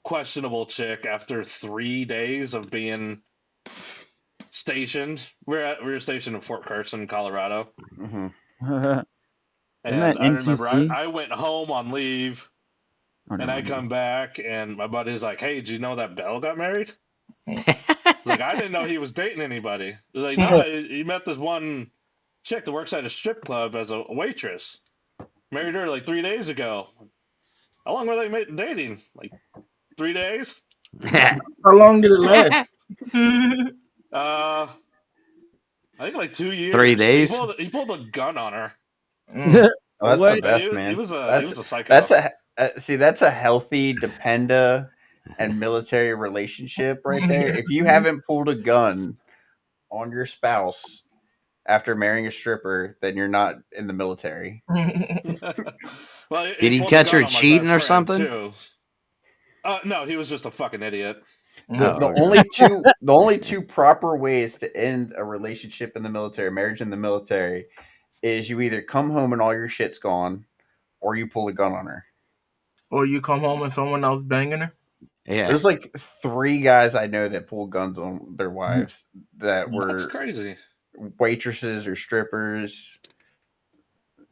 questionable chick after 3 days of being stationed. We were stationed in Fort Carson, Colorado. Isn't that NTC? I remember I went home on leave, and I come back, and my buddy's like, "Hey, did you know that Bell got married?" Like, I didn't know he was dating anybody. They're like, no, he met this one chick that works at a strip club as a waitress. Married her like 3 days ago. How long were they dating? Like 3 days? How long did it last? I think like 2 years. 3 days? He pulled a gun on her. Oh, that's the best, man. He was a psycho. That's a healthy Dependa and military relationship right there. If you haven't pulled a gun on your spouse after marrying a stripper, then you're not in the military. Well, did he catch her cheating or something? No, he was just a fucking idiot. The only two proper ways to end a relationship in the military, marriage in the military, is you either come home and all your shit's gone, or you pull a gun on her. Or you come home and someone else banging her? Yeah. There's like 3 guys I know that pull guns on their wives that were That's crazy. Waitresses or strippers.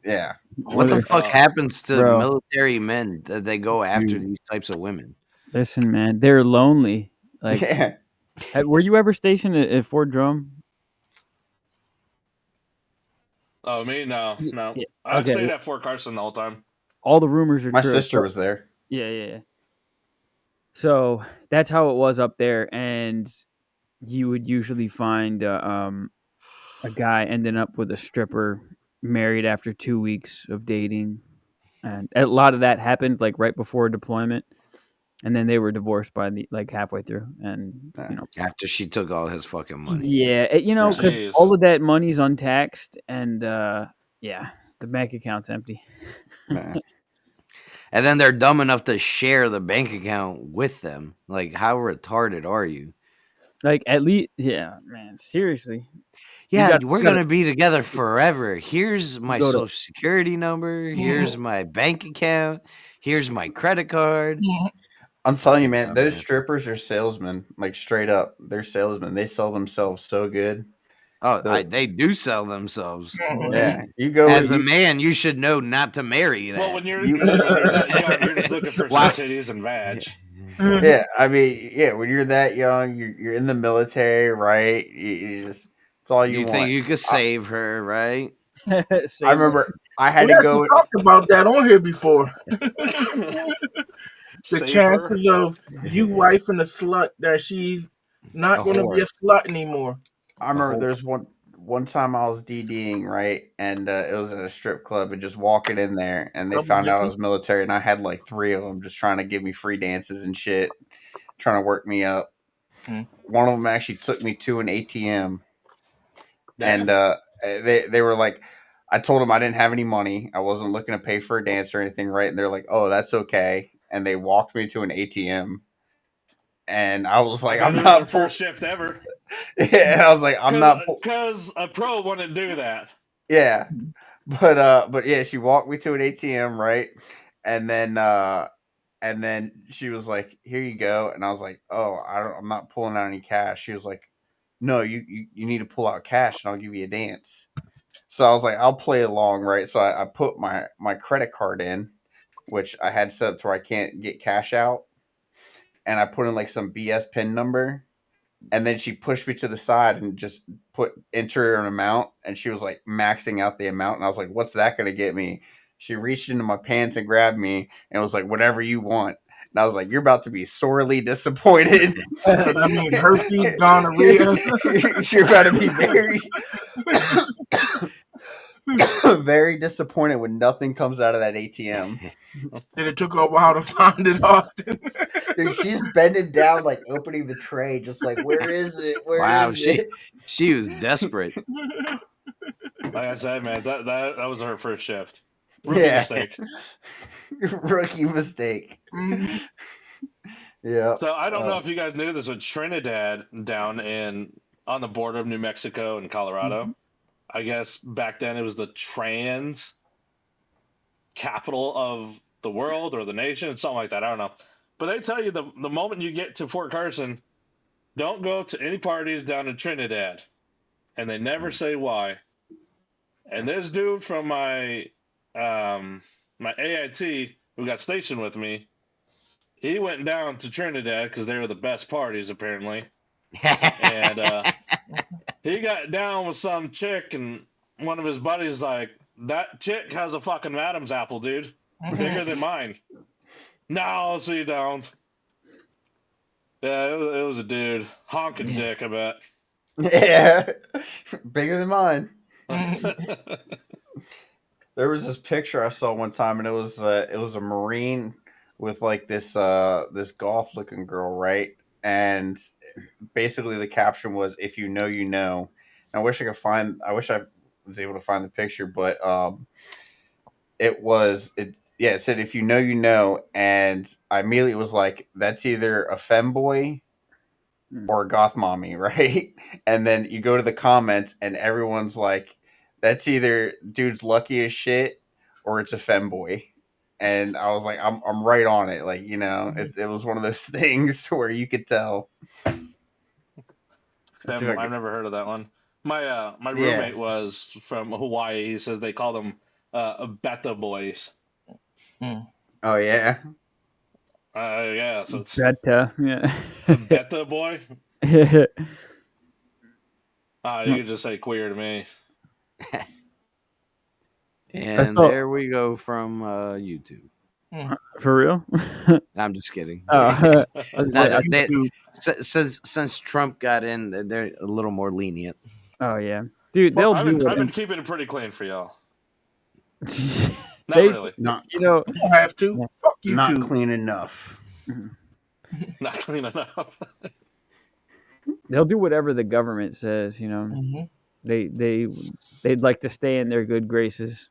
Yeah. What the fuck happens to military men that they go after these types of women? Listen, man, they're lonely. Like, Were you ever stationed at Fort Drum? Oh, me? No. Yeah. I Okay. stayed at Fort Carson the whole time. All the rumors are My true. sister was there. Yeah. So that's how it was up there, and you would usually find a guy ending up with a stripper, married after 2 weeks of dating, and a lot of that happened like right before deployment, and then they were divorced by the like halfway through, and After she took all his fucking money. yeah, because Jeez. all of that money's untaxed, and yeah, the bank account's empty. Nah. And then they're dumb enough to share the bank account with them. Like, how retarded are you? Like, at least, yeah, man, seriously. Yeah, we're going to be together forever. Here's my go to- social security number. Here's my bank account. Here's my credit card. I'm telling you, man, those strippers are salesmen. Like, straight up, they're salesmen. They sell themselves so good. Oh, they do sell themselves. Yeah, you go as a man, you should know not to marry that. Well, when you're that young, you're just looking for some titties and vag. Yeah, I mean, yeah, when you're that young, you're in the military, right? You just it's all you want. Think you could save her, right? I remember I had to go. Talked about that on here before. The chances of you wifing a slut that she's not going to be a slut anymore. I remember there's one time I was DDing, right, and it was at a strip club, and just walking in there, and they found out I was military, and I had like 3 of them just trying to give me free dances and shit, trying to work me up. One of them actually took me to an ATM, and they were like, I told them I didn't have any money, I wasn't looking to pay for a dance or anything, right, and they're like, oh, that's okay, and they walked me to an ATM, and I was like, I'm not first shift ever. Yeah, I was like, I'm not because a pro wouldn't do that. Yeah, but yeah, she walked me to an ATM, right, and then she was like, "Here you go," and I was like, "Oh, I'm not pulling out any cash." She was like, "No, you need to pull out cash, and I'll give you a dance." So I was like, "I'll play along," right? So I put my credit card in, which I had set up to where I can't get cash out, and I put in like some BS PIN number. And then she pushed me to the side and just enter an amount, and she was like maxing out the amount, and I was like, "What's that going to get me?" She reached into my pants and grabbed me, and was like, "Whatever you want." And I was like, "You're about to be sorely disappointed." I mean, herpes, gonorrhea. You're about to be very disappointed when nothing comes out of that ATM. And it took her a while to find it, Austin. Dude, she's bending down, like opening the tray, just like, where is it? Where is it? She was desperate. Like I said, man, that was her first shift. Rookie mistake. Rookie mistake. Yeah. So I don't know if you guys knew this, but Trinidad down on the border of New Mexico and Colorado. I guess back then it was the trans capital of the world or the nation, something like that. I don't know. But they tell you the moment you get to Fort Carson, don't go to any parties down in Trinidad. And they never say why. And this dude from my AIT who got stationed with me, he went down to Trinidad because they were the best parties, apparently. And he got down with some chick, and one of his buddies like, that chick has a fucking Adam's apple, dude. Bigger than mine. No, so you don't. Yeah, it was a dude. Honking dick, I bet. Yeah. Bigger than mine. There was this picture I saw one time, and it was a Marine with like this golf looking girl, right? And basically the caption was, "If you know, you know." And I wish I was able to find the picture, but it said, "If you know, you know." And I immediately was like, that's either a femboy or a goth mommy, right? And then you go to the comments, and everyone's like, that's either dude's lucky as shit or it's a femboy. And I was like, I'm right on it. Like, it was one of those things where you could tell. I've never heard of that one. My roommate was from Hawaii. He says they call them beta boys. Oh yeah. Yeah, so it's beta, yeah. beta boy. You could just say queer to me. And there we go from YouTube. For real? I'm just kidding. Oh, since Trump got in, they're a little more lenient. Oh yeah, dude. I've been keeping it pretty clean for y'all. Not really. Not, you don't have to. Yeah. Fuck you not too. clean enough. Not clean enough. They'll do whatever the government says. They'd like to stay in their good graces.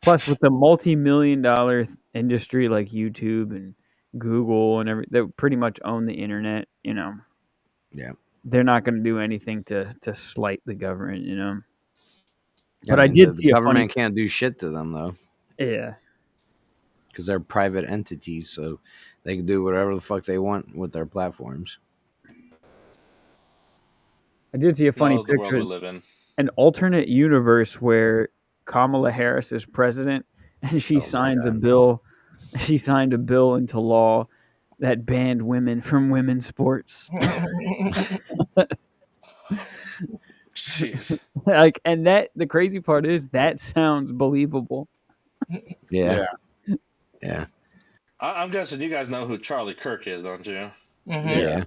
Plus, with the multi-million-dollar industry like YouTube and Google and they pretty much own the internet. Yeah, they're not going to do anything to slight the government. Yeah, but I did see the government can't do shit to them though. Yeah, because they're private entities, so they can do whatever the fuck they want with their platforms. I did see a funny picture. We live in. An alternate universe where Kamala Harris is president, and she signs a bill. She signed a bill into law that banned women from women's sports. Jeez. And that the crazy part is that sounds believable. Yeah. I'm guessing you guys know who Charlie Kirk is, don't you? Yeah.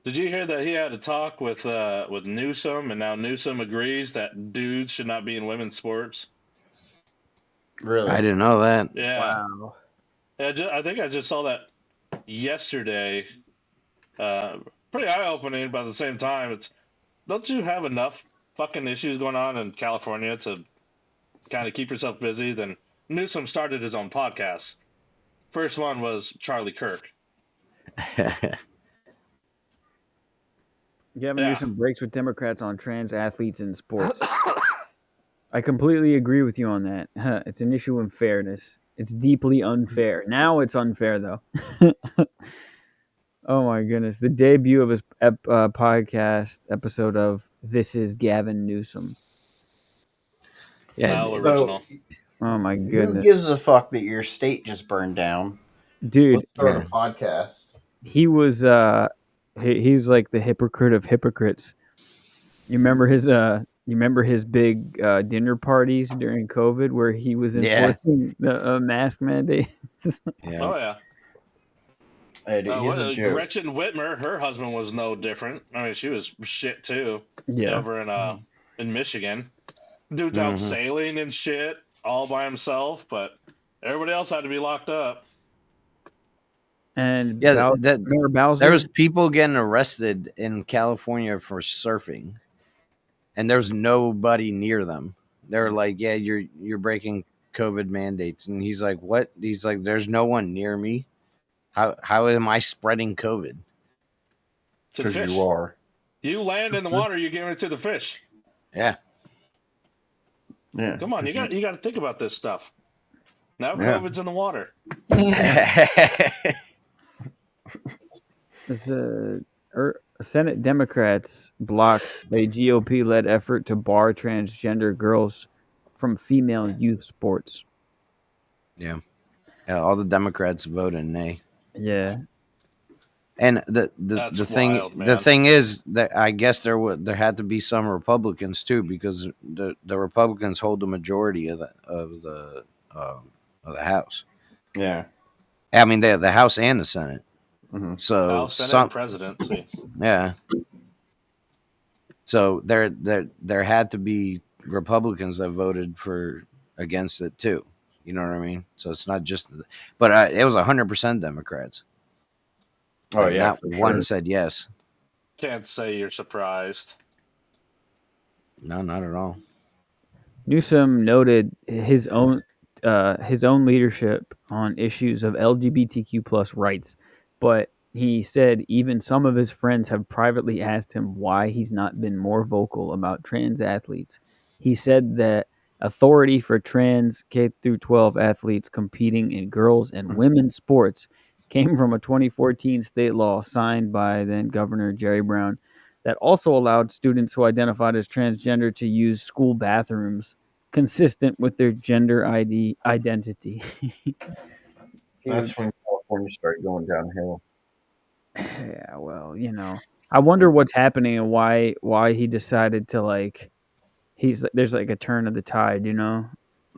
Did you hear that he had a talk with Newsom, and now Newsom agrees that dudes should not be in women's sports? Really? I didn't know that. Yeah. Wow. I think I just saw that yesterday. Pretty eye-opening, but at the same time, don't you have enough fucking issues going on in California to kind of keep yourself busy? Then Newsom started his own podcast. First one was Charlie Kirk. Gavin Newsom breaks with Democrats on trans athletes in sports. I completely agree with you on that. It's an issue in fairness. It's deeply unfair. Now it's unfair, though. Oh, my goodness. The debut of his podcast episode of This is Gavin Newsom. Yeah, original. Oh, my goodness. Who gives a fuck that your state just burned down? Dude. Let's start a podcast. He was he's like the hypocrite of hypocrites. You remember his big dinner parties during COVID where he was enforcing the mask mandate? Yeah. Oh yeah. Hey, dude, Gretchen Whitmer, her husband was no different. I mean, she was shit too. Yeah. Over in Michigan, dude's out sailing and shit all by himself, but everybody else had to be locked up. And there Bowser? was people getting arrested in California for surfing, and there's nobody near them. They're like, "Yeah, you're breaking COVID mandates," and he's like, "What?" He's like, "There's no one near me. How am I spreading COVID?" Because you are. You land in the water, you're giving it to the fish. Yeah. Yeah. Come on, you got to think about this stuff. Now COVID's in the water. The Senate Democrats blocked a GOP-led effort to bar transgender girls from female youth sports. Yeah, all the Democrats voted nay. Yeah, and the thing is that I guess there had to be some Republicans too, because the Republicans hold the majority of the House. Yeah, I mean the House and the Senate. Mm-hmm. So House, Senate, presidency. Yeah. So there had to be Republicans that voted against it too. You know what I mean? So it's not just, but it was 100% Democrats. Oh yeah, not one said yes. Can't say you're surprised. No, not at all. Newsom noted his own leadership on issues of LGBTQ+ rights, but he said even some of his friends have privately asked him why he's not been more vocal about trans athletes. He said that authority for trans K-12 athletes competing in girls and women's sports came from a 2014 state law signed by then Governor Jerry Brown that also allowed students who identified as transgender to use school bathrooms consistent with their gender identity. That's when California started going downhill. Yeah, well, you know. I wonder what's happening and why he decided to like. There's like a turn of the tide, you know.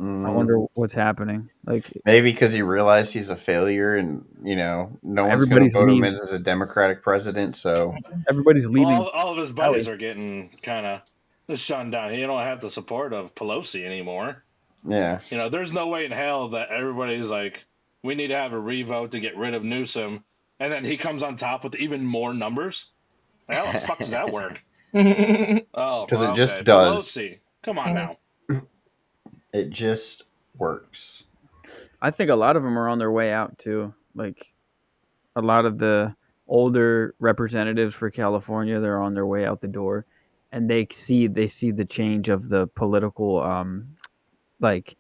I wonder what's happening. Like maybe because he realized he's a failure, and no one's going to everybody's vote him leaving. in as a Democratic president. So Everybody's leaving. All of his buddies are getting kind of shunned down. He don't have the support of Pelosi anymore. yeah, There's no way in hell that everybody's like, we need to have a revote to get rid of Newsom, and then he comes on top with even more numbers. Like, how the fuck does that work? Oh, because it just does. Pelosi, come on now. It just works. I think a lot of them are on their way out too. Like a lot of the older representatives for California, they're on their way out the door, and they see the change of the political, like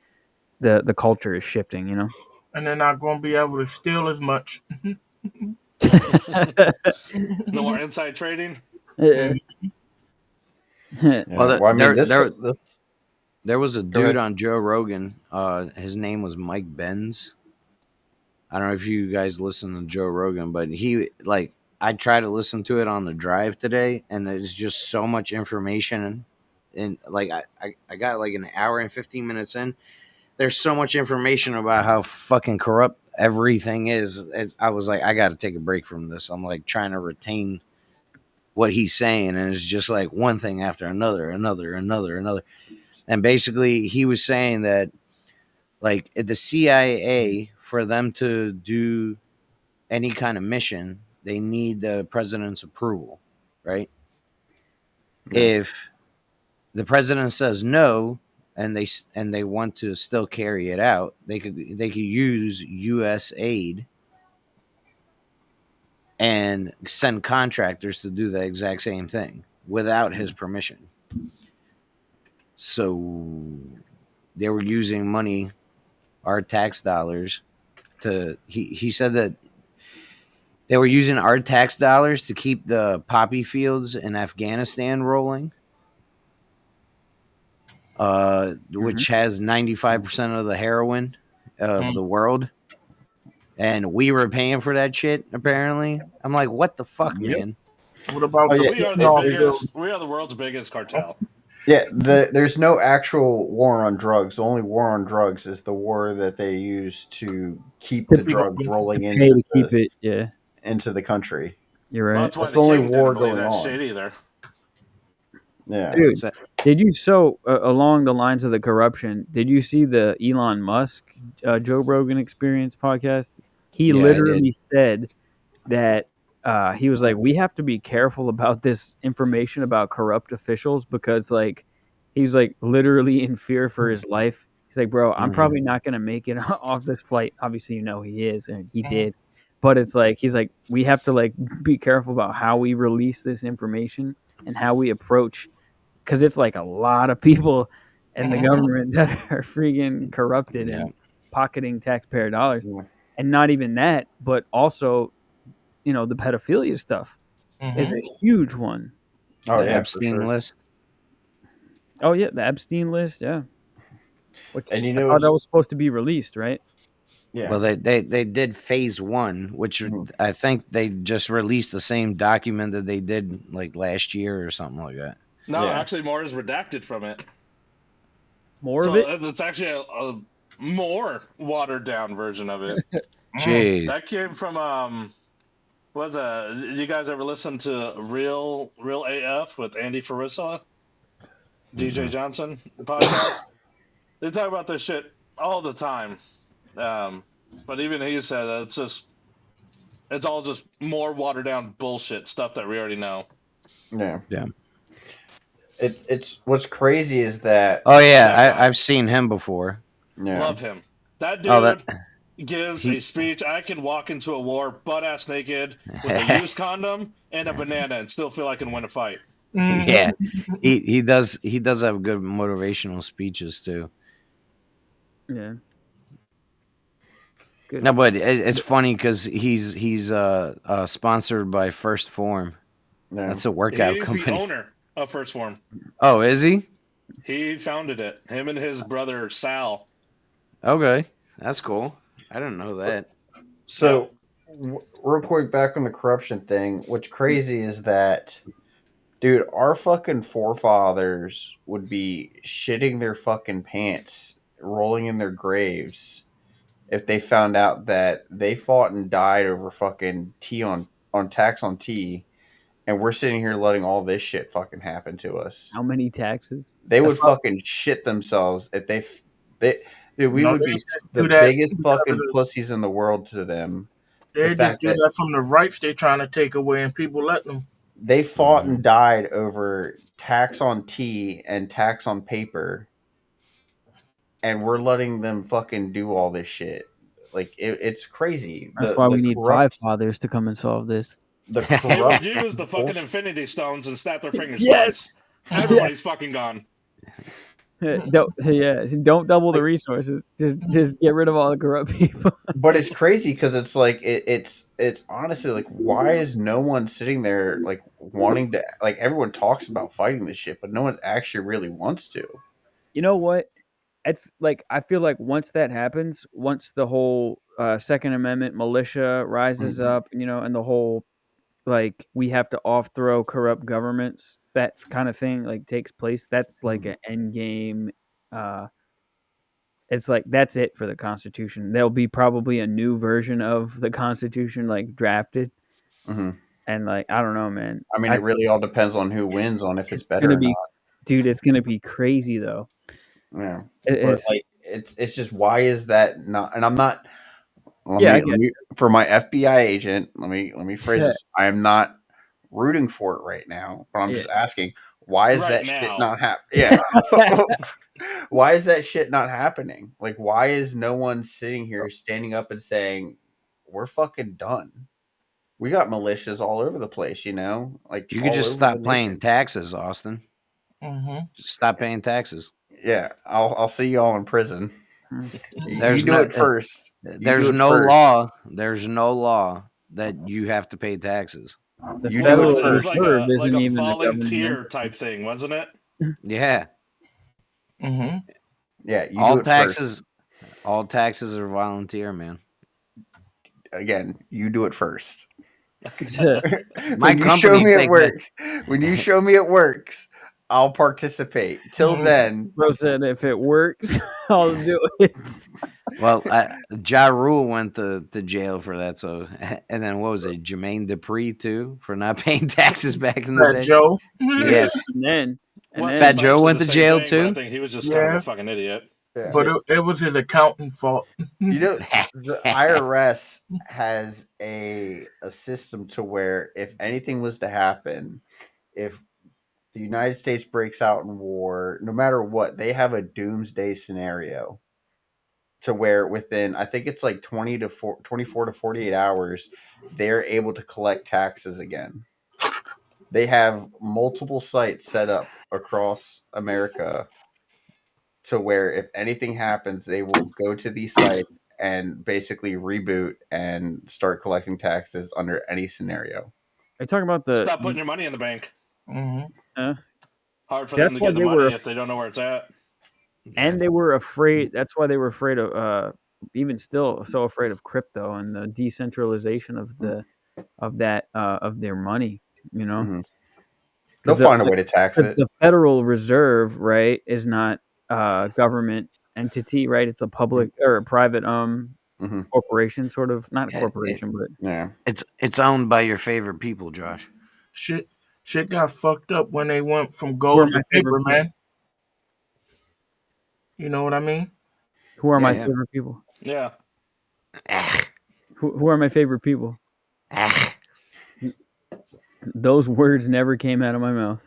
the culture is shifting. You know, And they're not going to be able to steal as much. No more inside trading. Yeah. Well, Well, I mean, this there was a Go dude ahead. on Joe Rogan. His name was Mike Benz. I don't know if you guys listen to Joe Rogan, but I tried to listen to it on the drive today, and there's just so much information. And like I got like an hour and 15 minutes in. There's so much information about how fucking corrupt everything is. And I was like, I got to take a break from this. I'm like trying to retain what he's saying, and it's just like one thing after another. And basically, he was saying that like at the CIA, for them to do any kind of mission, they need the president's approval, right? Yeah. If the president says no, and they want to still carry it out, they could use U.S. aid and send contractors to do the exact same thing without his permission. So they were using money, our tax dollars, to he said that they were using our tax dollars to keep the poppy fields in Afghanistan rolling, which has 95% of the heroin of the world. And we were paying for that shit, apparently. I'm like, what the fuck, man? What about We are the world's biggest cartel. Yeah, there's no actual war on drugs. The only war on drugs is the war that they use to keep the drugs rolling into the country. You're right. Well, that's why That's the only king didn't war believe going that on. shit either. Yeah. Dude, did you along the lines of the corruption? Did you see the Elon Musk Joe Rogan Experience podcast? He literally said that he was like, we have to be careful about this information about corrupt officials because like he's like literally in fear for his life. He's like, bro, I'm probably not gonna make it off this flight. Obviously, he is, and he did. But it's like he's like, we have to like be careful about how we release this information and how we approach, because it's like a lot of people in the government that are freaking corrupted and pocketing taxpayer dollars. And not even that, but also, the pedophilia stuff is a huge one. Oh, the Epstein list. Oh yeah, the Epstein list, yeah. Which And I thought that was supposed to be released, right? Yeah. Well, they did phase 1, which I think they just released the same document that they did like last year or something like that. No, actually, more is redacted from it. More of it? It's actually a more watered down version of it. Jeez. That came from you guys ever listen to Real AF with Andy Farissa, DJ Johnson podcast? They talk about this shit all the time. But even he said that it's all just more watered down bullshit stuff that we already know. Yeah. Yeah. It's what's crazy is that. Oh yeah, I've seen him before. Yeah. Love him. That dude gives a speech. I can walk into a war butt ass naked with a used condom and a banana and still feel I can win a fight. Yeah, he does have good motivational speeches too. Yeah. Good. No, but it's funny because he's sponsored by First Form. Yeah. That's a workout He's company. the owner of First Form. Oh, is he? He founded it. Him and his brother Sal. Okay, that's cool. I didn't know that. So real quick, back on the corruption thing. What's crazy is that, dude, our fucking forefathers would be shitting their fucking pants, rolling in their graves, if they found out that they fought and died over fucking tea on tax on tea, and we're sitting here letting all this shit fucking happen to us. How many taxes? They would fucking shit themselves if dude, we would be the biggest fucking pussies in the world to them. They just do that from the rights they're trying to take away, and people let them. They fought and died over tax on tea and tax on paper, and we're letting them fucking do all this shit. Like it's crazy. That's why we need 5 fathers to come and solve this. The They would corrupt use the fucking Infinity Stones and snap their fingers Yes! twice. Everybody's fucking gone. Don't double the resources. Just get rid of all the corrupt people. But it's crazy because it's like it's honestly like, why is no one sitting there like wanting to, like, everyone talks about fighting this shit, but no one actually really wants to. You know what? It's like, I feel like once that happens, once the whole Second Amendment militia rises up, you know, and the whole, like, we have to off-throw corrupt governments, that kind of thing, like, takes place. That's like an end game. It's like, that's it for the Constitution. There'll be probably a new version of the Constitution, like, drafted. And, like, I don't know, man. I mean, it really all depends on who wins on if it's better or not. Dude, it's gonna be crazy though. Yeah, it's just, why is that not? And I'm not. For my FBI agent, let me phrase this. I am not rooting for it right now, but I'm just asking, why is that shit not happening? Yeah. Why is that shit not happening? Like, why is no one sitting here standing up and saying, we're fucking done? We got militias all over the place, you know? Like, you could just stop paying taxes, Austin. Just stop paying taxes. Yeah, I'll see you all in prison. You do it first. There's no law. There's no law that you have to pay taxes. The Federal Reserve isn't like even a a volunteer type thing, wasn't it? Yeah. Yeah. You all do it taxes. First. All taxes are volunteer, man. Again, you do it first. When you show me it works. When you show me it works, I'll participate. Till then, Bro said, if it works, I'll do it. Well, Ja Rule went to jail for that. So, and then what was it? Jermaine Dupri too, for not paying taxes back in the day. Joe. Yeah. And then Fat Joe went to jail too. I think he was just kind of a fucking idiot. Yeah. But it was his accountant fault. You know, the IRS has a system to where if anything was to happen, if the United States breaks out in war, no matter what, they have a doomsday scenario to where within, I think it's like 24 to 48 hours, they're able to collect taxes again. They have multiple sites set up across America to where if anything happens, they will go to these sites and basically reboot and start collecting taxes under any scenario. Are you talking about the... Stop putting your money in the bank. Hard for That's them to get the money if they don't know where it's at. And they were afraid. That's why they were afraid of, even still, so afraid of crypto and the decentralization of their money. You know, they'll find a way to tax it. The Federal Reserve, right, is not a government entity, right? It's a public or a private corporation, sort of. Not a corporation, but it's owned by your favorite people, Josh. Shit got fucked up when they went from gold to paper, man. You know what I mean? Who are my favorite people? Yeah. Who are my favorite people? Those words never came out of my mouth.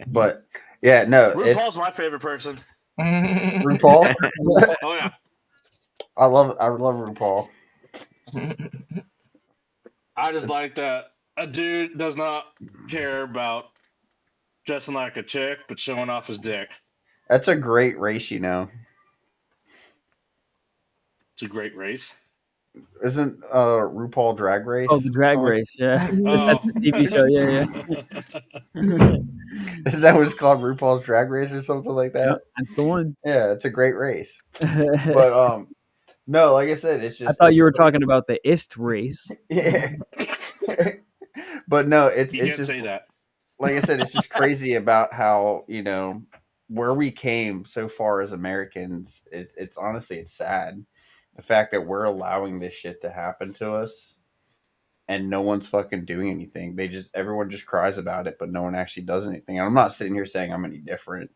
But yeah, no. RuPaul's my favorite person. RuPaul? Oh yeah. I love RuPaul. I just like that a dude does not care about dressing like a chick, but showing off his dick. That's a great race, you know. It's a great race. Isn't RuPaul Drag Race? Oh, the Drag Race, yeah. That's the TV show, yeah. Isn't that what it's called, RuPaul's Drag Race or something like that? Yep, that's the one. Yeah, it's a great race. But No, like I said, it's I just thought it's you were crazy. talking about the ist race. Yeah. But no, You it's can't just say that. like I said, it's just crazy about how, where we came so far as Americans. It's honestly, it's sad. The fact that we're allowing this shit to happen to us and no one's fucking doing anything. Everyone just cries about it, but no one actually does anything. And I'm not sitting here saying I'm any different.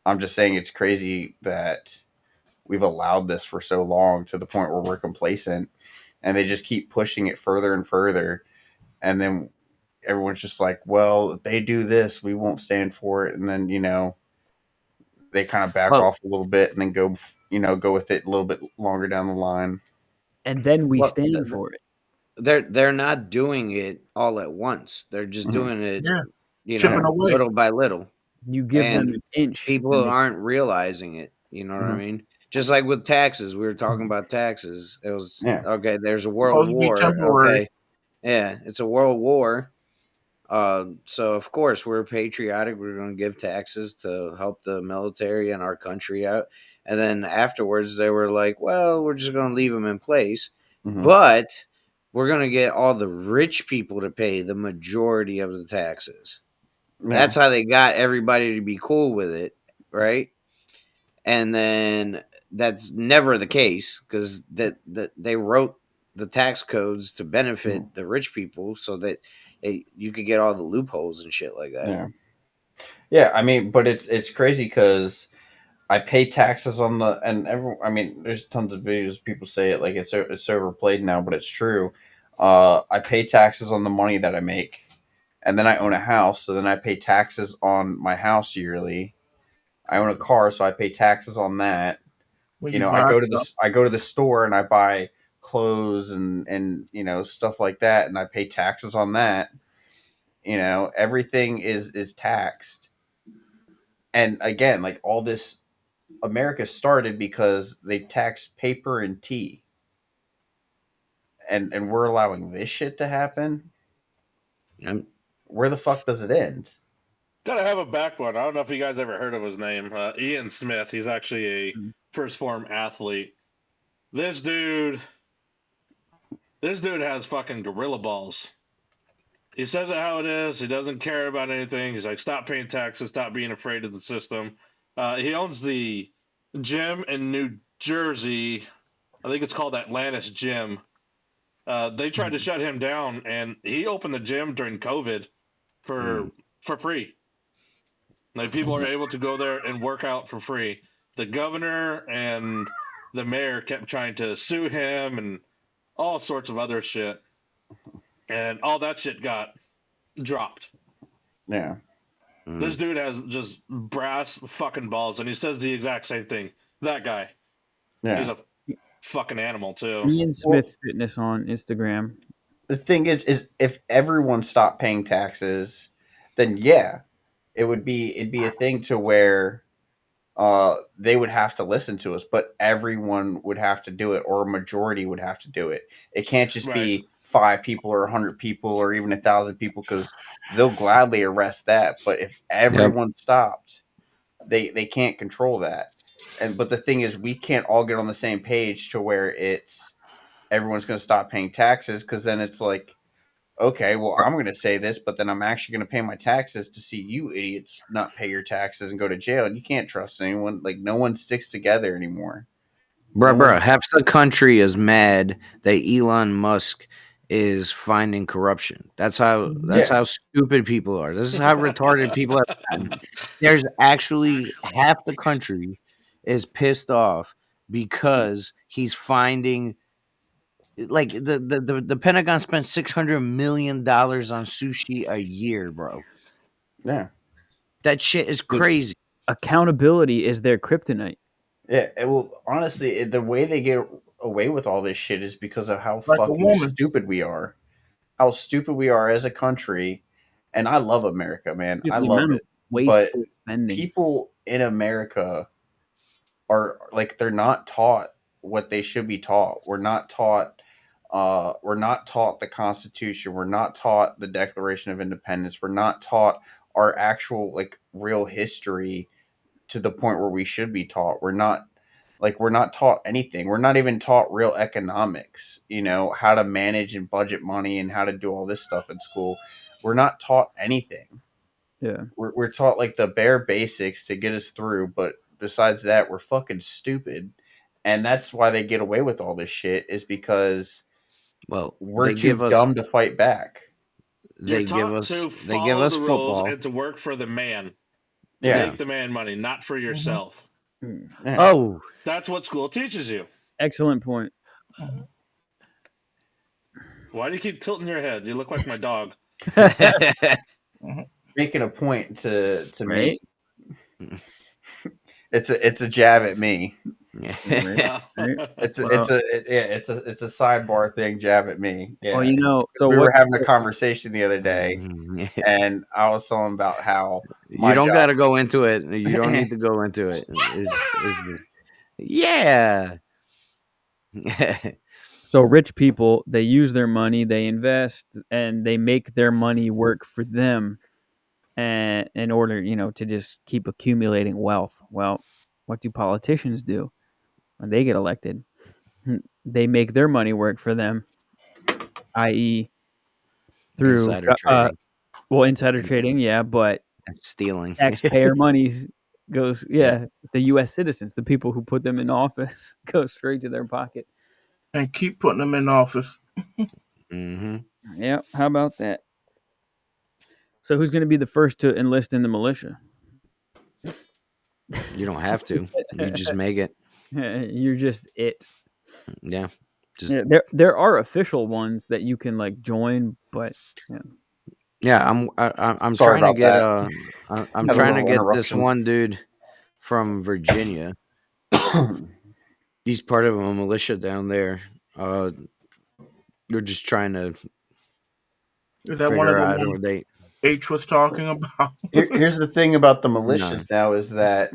I'm just saying it's crazy that we've allowed this for so long to the point where we're complacent and they just keep pushing it further and further. And then everyone's just like, well, if they do this, we won't stand for it. And then, they kind of back Well, off a little bit and then go with it a little bit longer down the line. And then we well, stand for it. they're not doing it all at once. They're just Mhm. doing it, Yeah, chipping away. little by little. You give them And an inch. people and they- aren't realizing it. You know what I Mhm. mean? Just like with taxes, we were talking about taxes. It was Yeah. okay. There's a world Supposed to be war. temporary. Okay, yeah, it's a world war. So of course we're patriotic. We're going to give taxes to help the military and our country out. And then afterwards, they were like, "Well, we're just going to leave them in place, Mhm. but we're going to get all the rich people to pay the majority of the taxes." Yeah. That's how they got everybody to be cool with it, right? And then that's never the case because that they wrote the tax codes to benefit the rich people so that you could get all the loopholes and shit like that. Yeah. Yeah. I mean, but it's crazy because I pay taxes on there's tons of videos people say it like it's overplayed now, but it's true. I pay taxes on the money that I make, and then I own a house, so then I pay taxes on my house yearly. I own a car, so I pay taxes on that. When You you know, I buy go to stuff. the store and I buy clothes and stuff like that, and I pay taxes on that. Everything is taxed. And again, like all this, America started because they taxed paper and tea, and we're allowing this shit to happen. I'm, Where the fuck does it end? Gotta have a backbone. I don't know if you guys ever heard of his name, Ian Smith. He's actually a first form athlete. This dude has fucking gorilla balls. He says it how it is. He doesn't care about anything. He's like, stop paying taxes, stop being afraid of the system. He owns the gym in New Jersey. I think it's called Atlantis Gym. They tried to shut him down, and he opened the gym during COVID for free. Like people are able to go there and work out for free. The governor and the mayor kept trying to sue him and all sorts of other shit, and all that shit got dropped. Yeah. This dude has just brass fucking balls, and he says the exact same thing. That guy, he's Yeah. a fucking animal too. Ian Smith Fitness on Instagram. The thing is if everyone stopped paying taxes, then yeah, it'd be a thing to where they would have to listen to us, but everyone would have to do it, or a majority would have to do it. It can't just Right. be 5 people or 100 people or even 1,000 people, because they'll gladly arrest that. But if everyone stopped, they can't control that. But the thing is, we can't all get on the same page to where it's everyone's going to stop paying taxes, because then it's like, okay, well, I'm going to say this, but then I'm actually going to pay my taxes to see you idiots not pay your taxes and go to jail. And you can't trust anyone. Like, no one sticks together anymore. Bruh, half the country is mad that Elon Musk is finding corruption. That's how stupid people are. This is how retarded people are. There's actually half the country is pissed off because he's finding, like, the Pentagon spent $600 million on sushi a year, bro. Yeah. That shit is crazy. Accountability is their kryptonite. Yeah. Well, honestly, the way they get away with all this shit is because of how Like a fucking woman. stupid we are. How stupid we are as a country. And I love America, man. I love it. But Wasteful spending. people in America are like, they're not taught what they should be taught. We're not taught the Constitution. We're not taught the Declaration of Independence. We're not taught our actual, like, real history to the point where we should be taught. We're not Like, we're not taught anything. We're not even taught real economics, how to manage and budget money and how to do all this stuff in school. We're not taught anything. Yeah. We're taught like the bare basics to get us through, but besides that, we're fucking stupid. And that's why they get away with all this shit, is because we're too dumb to fight back. You're taught to follow the rules and to work for the man. To make the man money, not for yourself. Yeah. Oh, that's what school teaches you. Excellent point. Why do you keep tilting your head? You look like my dog. Making a point to me. It's a jab at me. It's a sidebar thing. Jab at me. Yeah. Well, so we were having a conversation the other day, and I was telling about how you don't got to go into it. You don't need to go into it. Yeah. So rich people, they use their money, they invest, and they make their money work for them, and in order, to just keep accumulating wealth. Well, what do politicians do when they get elected? They make their money work for them, i.e., through insider trading. Insider trading, yeah, but stealing taxpayer monies goes, the U.S. citizens, the people who put them in office, go straight to their pocket. And keep putting them in office. Mm-hmm. Yeah, how about that? So who's going to be the first to enlist in the militia? You don't have to. You just make it. You're just it. Yeah. There are official ones that you can like join, but yeah, I'm trying to get I'm trying to get this one dude from Virginia. He's part of a militia down there. You're just trying to. Is that one of the ones H was talking about? Here's the thing about the militias now is that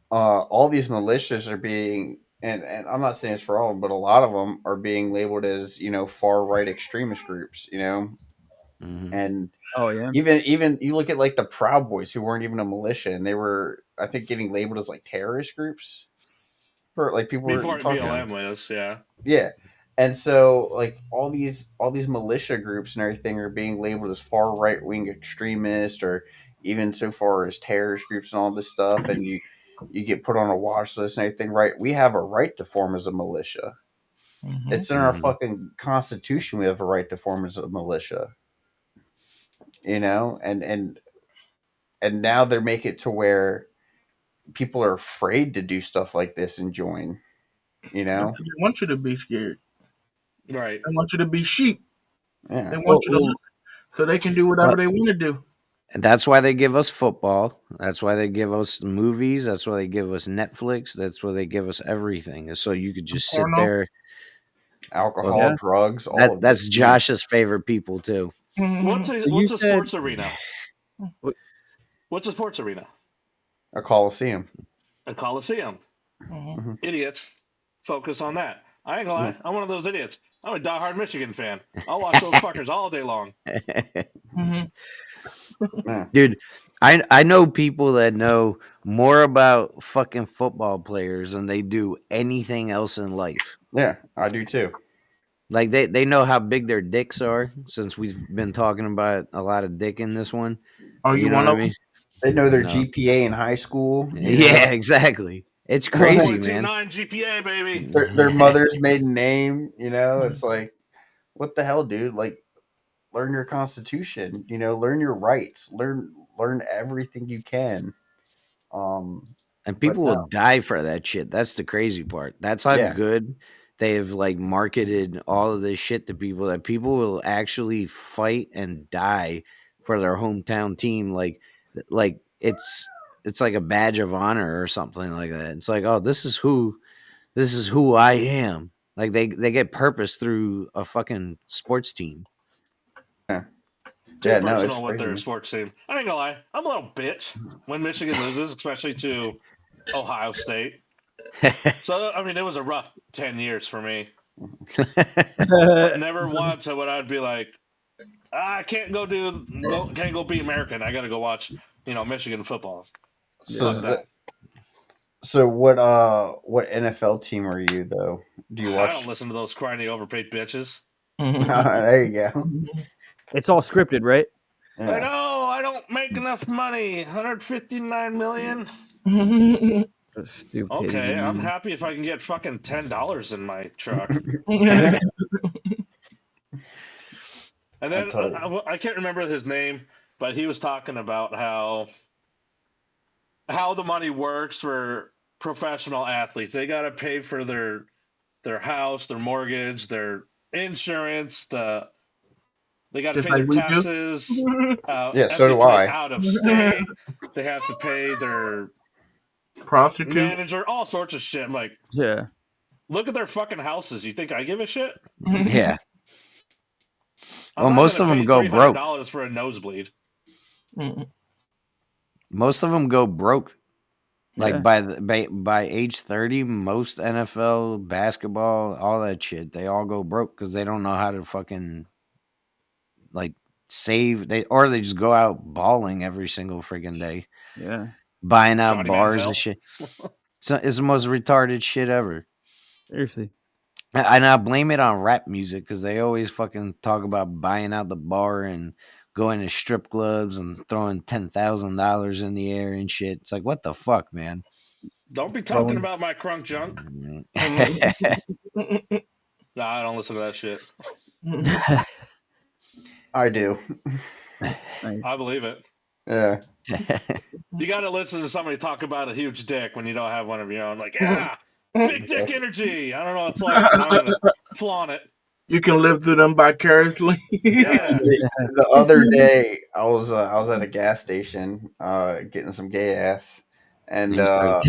all these militias are being, and I'm not saying it's for all of them, but a lot of them are being labeled as far right extremist groups. Mm-hmm. And yeah, even you look at like the Proud Boys, who weren't even a militia, and they were, I think, getting labeled as like terrorist groups. For like people before were talking BLM was, yeah, and so like all these militia groups and everything are being labeled as far right wing extremists, or even so far as terrorist groups and all this stuff, and you get put on a watch list and everything. Right, we have a right to form as a militia. Mm-hmm. It's in our fucking constitution. We have a right to form as a militia. And now they're making it to where people are afraid to do stuff like this and join. They want you to be scared. Right. They want you to be sheep. Yeah. They want you to listen so they can do whatever they want to do. And that's why they give us football. That's why they give us movies. That's why they give us Netflix. That's why they give us everything. So you could just sit there. Alcohol, drugs. That's Josh's favorite people too. What's a sports arena? What's a sports arena? A coliseum. A coliseum. Mm-hmm. Idiots. Focus on that. I ain't gonna lie. I'm one of those idiots. I'm a diehard Michigan fan. I'll watch those fuckers all day long. Dude, I know people that know more about fucking football players than they do anything else in life. Yeah, I do too. Like they know how big their dicks are, since we've been talking about a lot of dick in this one. Oh, you know what I mean? They know their GPA in high school. Yeah, exactly. It's crazy, man. 1.29 GPA, baby. Their mother's maiden name. It's like, what the hell, dude? Like, learn your constitution. Learn your rights. Learn everything you can. And people will die for that shit. That's the crazy part. That's how good they have like marketed all of this shit to people, that people will actually fight and die for their hometown team. Like it's like a badge of honor or something like that. It's like, oh, this is who I am. Like they get purpose through a fucking sports team. Yeah. Too personal with their sports team. I ain't gonna lie, I'm a little bitch when Michigan loses, especially to Ohio State. So I mean, it was a rough 10 years for me. But never once would I be like, I can't go be American. I got to go watch, Michigan football. So So what NFL team are you though? Do you I don't watch? listen to those crying overpaid bitches. There you go. It's all scripted, right? I Yeah. know I don't make enough money. 159 million. Stupid. Okay, I'm happy if I can get fucking $10 in my truck. And then I can't remember his name, but he was talking about how the money works for professional athletes. They got to pay for their house, their mortgage, their insurance, they got to Just pay like their we do. taxes. Yeah, If so they do play I. out of state, they have to pay their Prostitutes. manager, all sorts of shit. I'm like, Yeah. look at their fucking houses. You think I give a shit? Yeah. I'm Well, not most gonna of them pay go broke. $300 for a nosebleed. Most of them go broke. Like Yeah. by age 30, most NFL, basketball, all that shit, they all go broke because they don't know how to fucking like save. They just go out balling every single freaking day, Yeah. buying out Johnny bars Manziel. and shit. So it's the most retarded shit ever. Seriously. And I blame it on rap music because they always fucking talk about buying out the bar and going to strip clubs and throwing $10,000 in the air and shit. It's like, what the fuck, man? Don't be talking about my crunk junk. Nah, I don't listen to that shit. I do. Nice. I believe it. Yeah. You got to listen to somebody talk about a huge dick when you don't have one of your own. Like, yeah, big dick energy. I don't know what it's like, but I'm gonna flaunt it. You can live through them vicariously. Yeah. The other day, I was at a gas station getting some gay ass, and Yeah.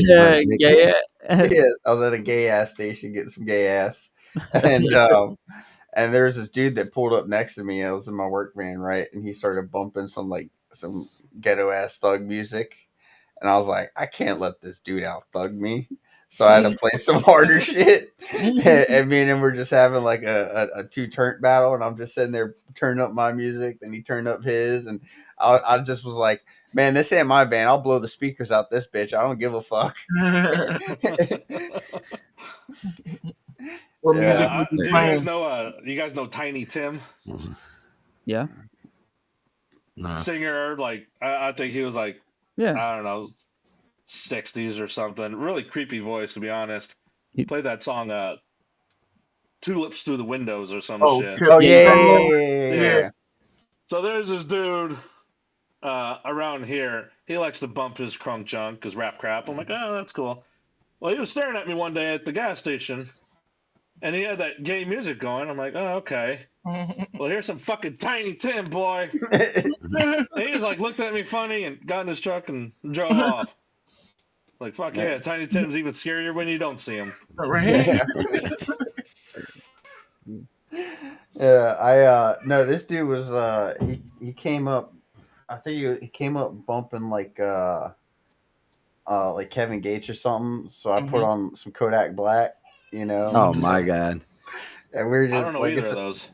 yeah, I was at a gay ass station getting some gay ass, and there was this dude that pulled up next to me. I was in my work van, right, and he started bumping some ghetto ass thug music, and I was like, I can't let this dude out thug me. So I had to play some harder shit, and me and him were just having like a two turn battle, and I'm just sitting there turning up my music, then he turned up his, and I just was like, man, this ain't my band. I'll blow the speakers out this bitch. I don't give a fuck. What Yeah. music Do was you playing? guys know Tiny Tim? Yeah. No. Singer, like I think he was like, Yeah. I don't know, 60s or something. Really creepy voice, to be honest. He played that song Tulips Through the Windows or some shit. Oh yeah. So there's this dude around here. He likes to bump his crunk junk, his rap crap. I'm like, oh, that's cool. Well, he was staring at me one day at the gas station, and he had that gay music going. I'm like, oh, okay. Well, here's some fucking Tiny Tim, boy. And he just like looked at me funny and got in his truck and drove off. Like, fuck yeah, Tiny Tim's even scarier when you don't see him. Yeah, no, this dude was he came up, I think he came up bumping like Kevin Gates or something. So I put on some Kodak Black, you know. Oh my god. And we were just, I don't know either of those.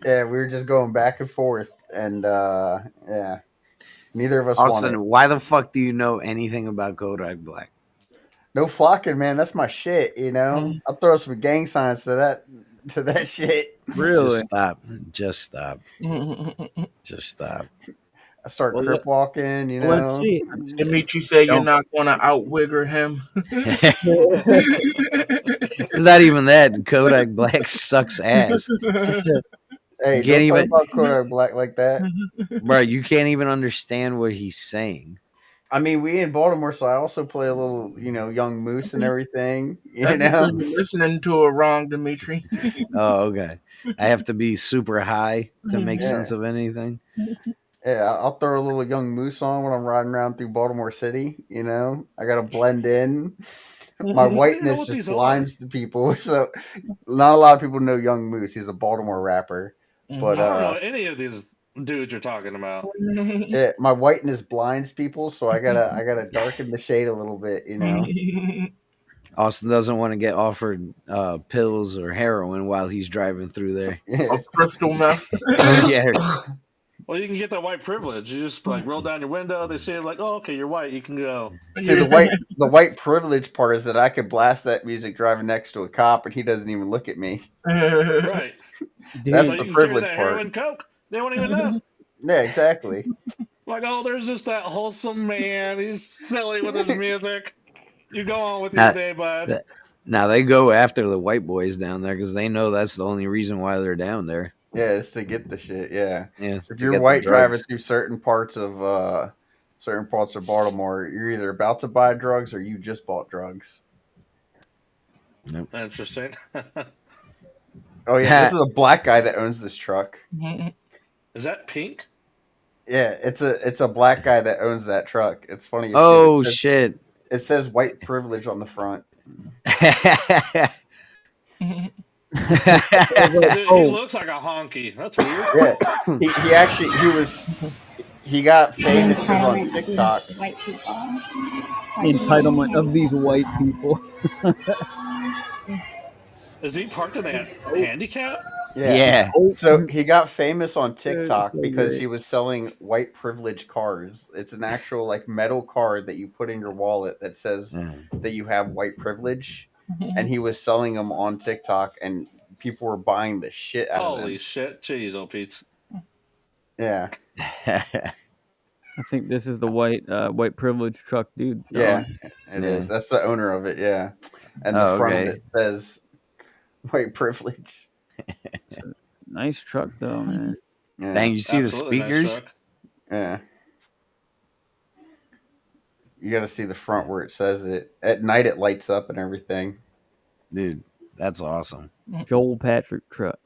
Yeah, we were just going back and forth, and yeah, neither of us Austin, wanted. why the fuck do you know anything about Kodak Black? No flocking, man. That's my shit. You know, I'll throw some gang signs to that shit. Really? Just stop. Just stop. I start crip walking. You know. Let's see. Dimitri said you're not going to outwigger him. It's not even that. Kodak Black sucks ass. Hey, don't talk about Kodak Black like that, bro. You can't even understand what he's saying. I mean, we in Baltimore, so I also play a little, Young Moose and everything. You know, you're listening to it wrong, Dimitri. Oh, okay. I have to be super high to make sense of anything. Yeah, I'll throw a little Young Moose on when I'm riding around through Baltimore City. You know, I gotta blend in. My whiteness just blinds the people, so not a lot of people know Young Moose. He's a Baltimore rapper, but I don't know any of these dudes you're talking about. Yeah, my whiteness blinds people, so I gotta darken the shade a little bit. You know. Austin doesn't want to get offered pills or heroin while he's driving through there. Crystal meth. Yeah. Well, you can get that white privilege. You just like roll down your window. They see it like, oh, okay, you're white. You can go. See, the white privilege part is that I could blast that music driving next to a cop and he doesn't even look at me. Right. Dude, That's So the you can carry privilege that part. heroin coke. They won't even know. Yeah, exactly. Like, oh, there's just that wholesome man. He's silly with his music. You go on with your day, bud. Now they go after the white boys down there because they know that's the only reason why they're down there. Yeah, it's to get the shit. Yeah. Yeah, If to you're get the white driving drugs. through certain parts of Baltimore, you're either about to buy drugs or you just bought drugs. Interesting. Oh yeah, this is a black guy that owns this truck. Is that pink? Yeah, it's a black guy that owns that truck. It's funny. Oh shit! It says white privilege on the front. Dude, he looks like a honky. That's weird. Yeah, he got famous because on TikTok. White people. The entitlement of these white people. Is he parked in that handicap? Yeah. Oh. So he got famous on TikTok so because great. he was selling white privilege cards. It's an actual like metal card that you put in your wallet that says that you have white privilege, and he was selling them on TikTok, and people were buying the shit out of them. Holy shit! Jeez, oh Pete. Yeah. I think this is the white privilege truck, dude. Yeah, it is. That's the owner of it. Yeah, and the front of it says white privilege. Nice truck though, man. Yeah. Dang, you see Absolutely the speakers? Nice truck. Yeah. You got to see the front where it says it. At night, it lights up and everything. Dude, that's awesome. Joel Patrick truck.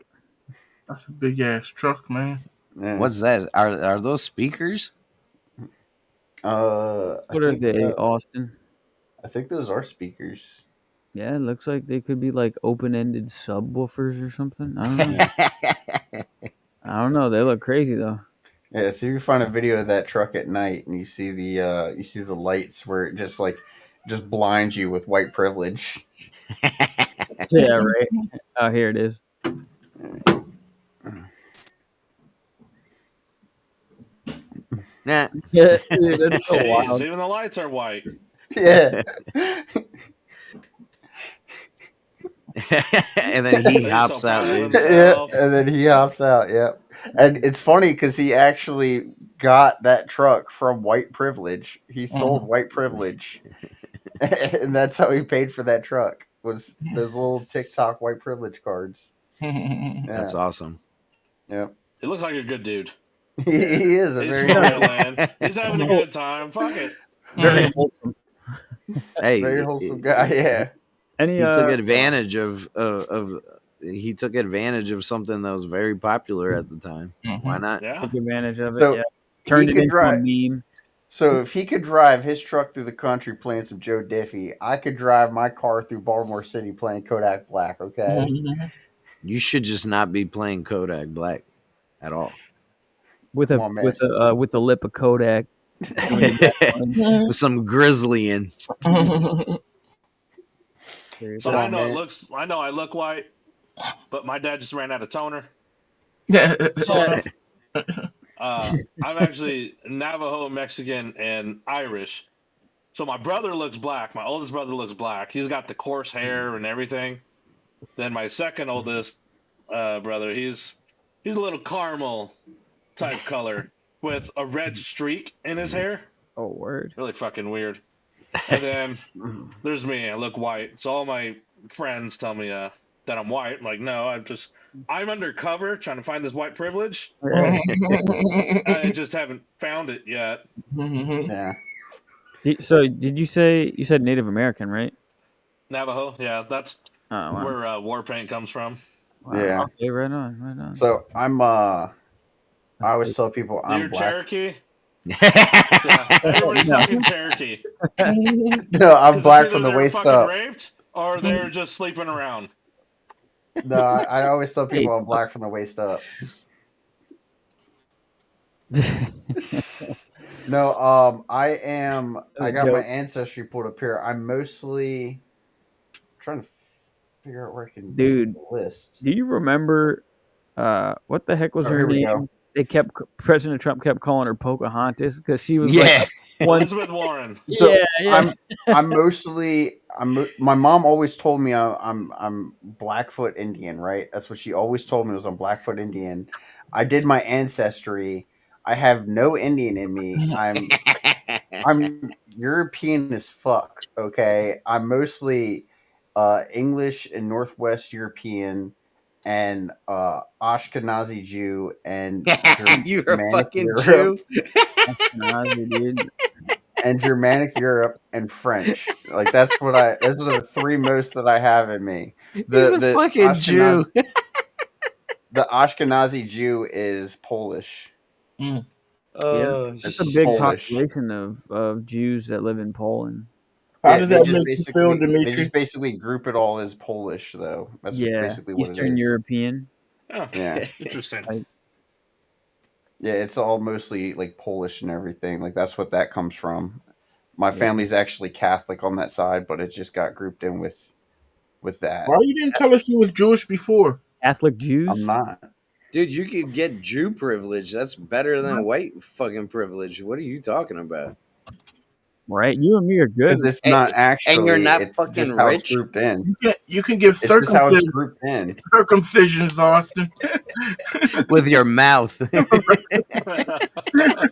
That's a big ass truck, man. Yeah. What's that? Are those speakers? What are they, Austin? I think those are speakers. Yeah, it looks like they could be like open-ended subwoofers or something. I don't know. I don't know. They look crazy though. Yeah, so you find a video of that truck at night and you see the lights where it just blinds you with white privilege. Yeah, right. Oh, here it is. Nah. Yeah, dude, that's so wild. Even the lights are white. Yeah. And then he hops out. Dude. Yeah, and then he hops out. Yep. And it's funny because he actually got that truck from white privilege. He sold white privilege, and that's how he paid for that truck. Was those little TikTok white privilege cards? Yeah. That's awesome. Yep. He looks like a good dude. He is a He's very smiling. He's having a good time. Fuck it. Very wholesome. Hey, very wholesome guy. Yeah. Any he took advantage of he took advantage of something that was very popular at the time. Why not? Yeah. took advantage of it. So Yeah. Turned he it could into drive. a meme. So if he could drive his truck through the country playing some Joe Diffie, I could drive my car through Baltimore City playing Kodak Black. Okay. You should just not be playing Kodak Black at all. With Come on, man. with the lip of Kodak. With some grizzly in. So I know I look white, but my dad just ran out of toner. Sort of. I'm actually Navajo, Mexican, and Irish. So my brother looks black. My oldest brother looks black. He's got the coarse hair and everything. Then my second oldest brother, he's a little caramel type color with a red streak in his hair. Oh, word. Really fucking weird. And then there's me. I look white. So all my friends tell me that I'm white. I'm like, no, I'm undercover trying to find this white privilege. I just haven't found it yet. Yeah. So did you said Native American, right? Navajo, yeah, that's wow. where Warpaint comes from. Wow. Yeah. Okay, right on. So I'm I always tell people I'm You're black. Cherokee? Yeah, everybody's fucking Cherokee. No, I'm black from the they're waist fucking up. raped or they're just sleeping around. No, I always tell people I'm black from the waist up. No, I got my ancestry pulled up here. I'm mostly trying to figure out where I can Dude, list. do you remember what the heck was her Here we name? go. President Trump kept calling her Pocahontas because she was Yeah. Elizabeth Warren. So yeah. I'm my mom always told me I'm Blackfoot Indian, right? That's what she always told me was I'm Blackfoot Indian. I did my ancestry. I have no Indian in me. I'm European as fuck. Okay, I'm mostly English and Northwest European and Ashkenazi Jew and You're a Germanic fucking Europe. Jew. Ashkenazi, dude. And Germanic Europe and French. Like those are the three most that I have in me. He's a fucking Jew. The Ashkenazi Jew is Polish. Yeah, Oh, it's a big Polish. population of Jews that live in Poland. How Yeah, does they that just make you feel, basically Dimitri? group it all as Polish, though. That's Yeah, basically what Eastern it is. European. Oh, Yeah, interesting. yeah, it's all mostly like Polish and everything. Like that's what that comes from. My family's actually Catholic on that side, but it just got grouped in with that. Why you didn't tell us you was Jewish before? Catholic Jews. I'm not. dude, you could get Jew privilege. That's better than white fucking privilege. What are you talking about? Right, you and me are good. Because it's not actually, and you're not it's fucking just how rich. it's grouped in. You can give It's just how it's circumcisions, grouped in. Austin. With your mouth.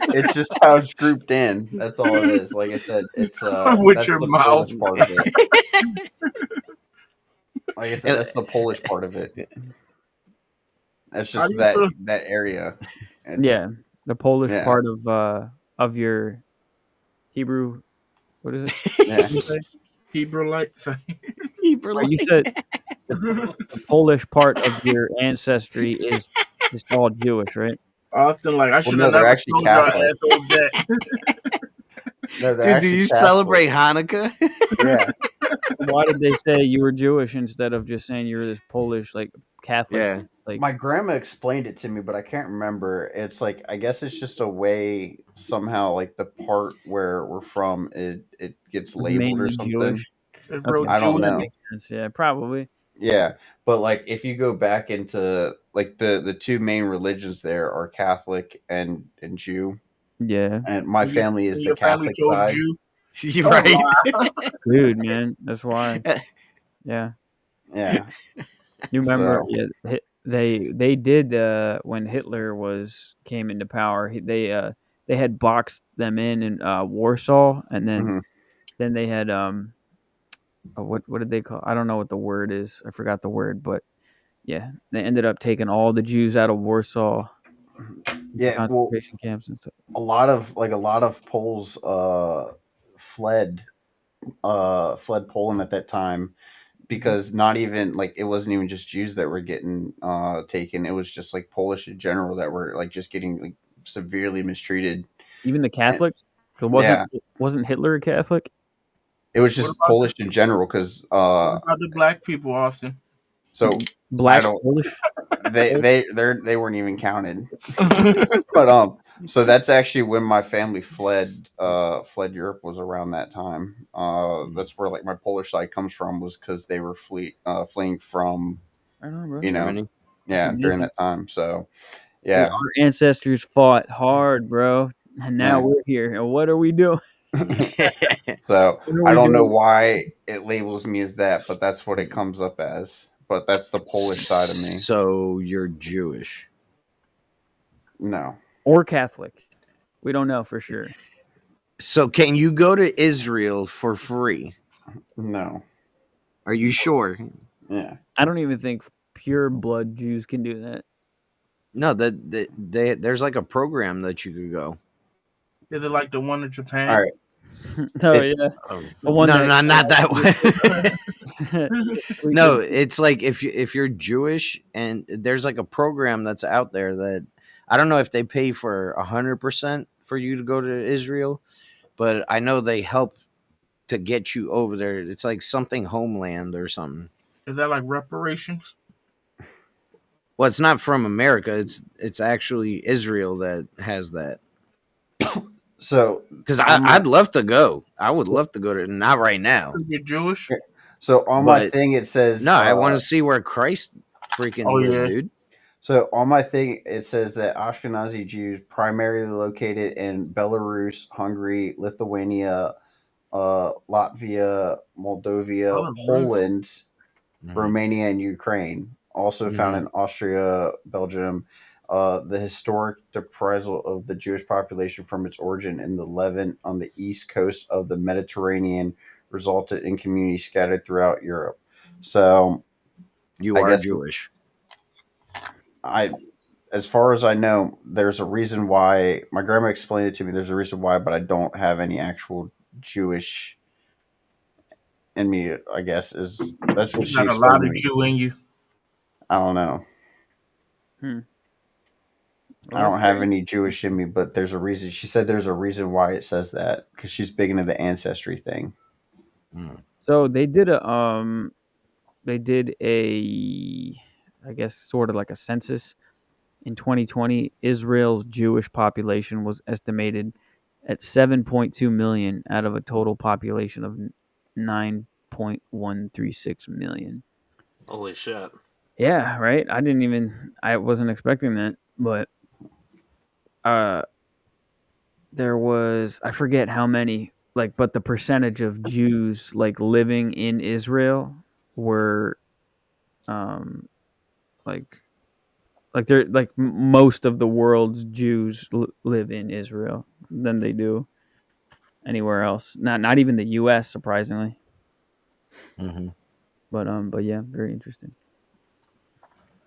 It's just how it's grouped in. That's all it is. Like I said, it's With that's your the mouth. Polish part of it. Like I said, that's the Polish part of it. That's How just do you feel- that area. It's- Yeah, the Polish Yeah. part of your Hebrew. What is it? yeah. You say? Hebrew-like. Right, you said the Polish part of your ancestry is all Jewish, right? Austin, like I should no, have they're never actually told your Catholic. assholes that. No, they're Dude, do actually you Catholic. celebrate Hanukkah? Yeah. Why did they say you were Jewish instead of just saying you were this Polish, like Catholic? Yeah. Like My grandma explained it to me, but I can't remember. It's like I guess it's just a way somehow like the part where we're from it gets labeled or mainly something. Jewish. It's Okay, real I don't Jewish. that know. makes sense. Yeah, probably. Yeah, but like if you go back into like the two main religions there are Catholic and Jew, Yeah, and my family is the Your family Catholic chose side. Jew. You're right. dude, man, that's why. Yeah, Yeah, you remember? So- Yeah, they did when Hitler came into power. They had boxed them in Warsaw, and then Mhm. then they had what did they call? I don't know what the word is. I forgot the word, but yeah, they ended up taking all the Jews out of Warsaw. Yeah, well, concentration camps and stuff. a lot of Poles fled Poland at that time because not even like it wasn't even just Jews that were getting taken. It was just like Polish in general that were like just getting like severely mistreated. Even the Catholics. Wasn't Hitler a Catholic? It was just What about Polish in general because What about the black people, Austin? so Black don't- Polish. they weren't even counted. But so that's actually when my family fled Europe was around that time. That's where like my Polish side comes from was because they were fleeing from I don't know, bro. Germany. yeah That's during amazing. that time. So Dude, yeah. our ancestors fought hard, bro, and now Yeah. we're here. And what are we doing? So What are I we don't know doing? why it labels me as that, but that's what it comes up as. But that's the Polish side of me. So you're Jewish. No. Or Catholic? We don't know for sure. So can you go to Israel for free? No. Are you sure? Yeah. I don't even think pure blood Jews can do that. No, there's like a program that you could go. Is it like the one in Japan? All right. Oh It- yeah, Oh. The one no, that- not that one. Just sleep No, with- it's like if you're Jewish and there's like a program that's out there that I don't know if they pay for 100% for you to go to Israel, but I know they help to get you over there. It's like something Homeland or something. Is that like reparations? Well, it's not from America. It's actually Israel that has that. So Because I'd love to go. I would love to go to. Not right now. You're Jewish? on my But- thing it says No, I want to see where Christ freaking Oh, lived, yeah. dude. So on my thing, it says that Ashkenazi Jews primarily located in Belarus, Hungary, Lithuania, Latvia, Moldova, Belarus. Poland, Mhm. Romania, and Ukraine. Also found in Austria, Belgium. The historic reprisal of the Jewish population from its origin in the Levant on the east coast of the Mediterranean resulted in communities scattered throughout Europe. So You I are guess Jewish. as far as I know, there's a reason why. My grandma explained it to me. There's a reason why, but I don't have any actual Jewish in me. I guess that's what You she got a explained lot to of me. Jew in you. I don't know. Well, I don't have any Jewish in me, but there's a reason. She said there's a reason why it says that because she's big into the ancestry thing. So they did a I guess sort of like a census in 2020. Israel's Jewish population was estimated at 7.2 million out of a total population of 9.136 million. Holy shit. Yeah, right. I wasn't expecting that, but there was, I forget how many, like, but the percentage of Jews like living in Israel were like they're like most of the world's Jews live in Israel than they do anywhere else. Not even the U.S. surprisingly. Mm-hmm. But yeah, very interesting.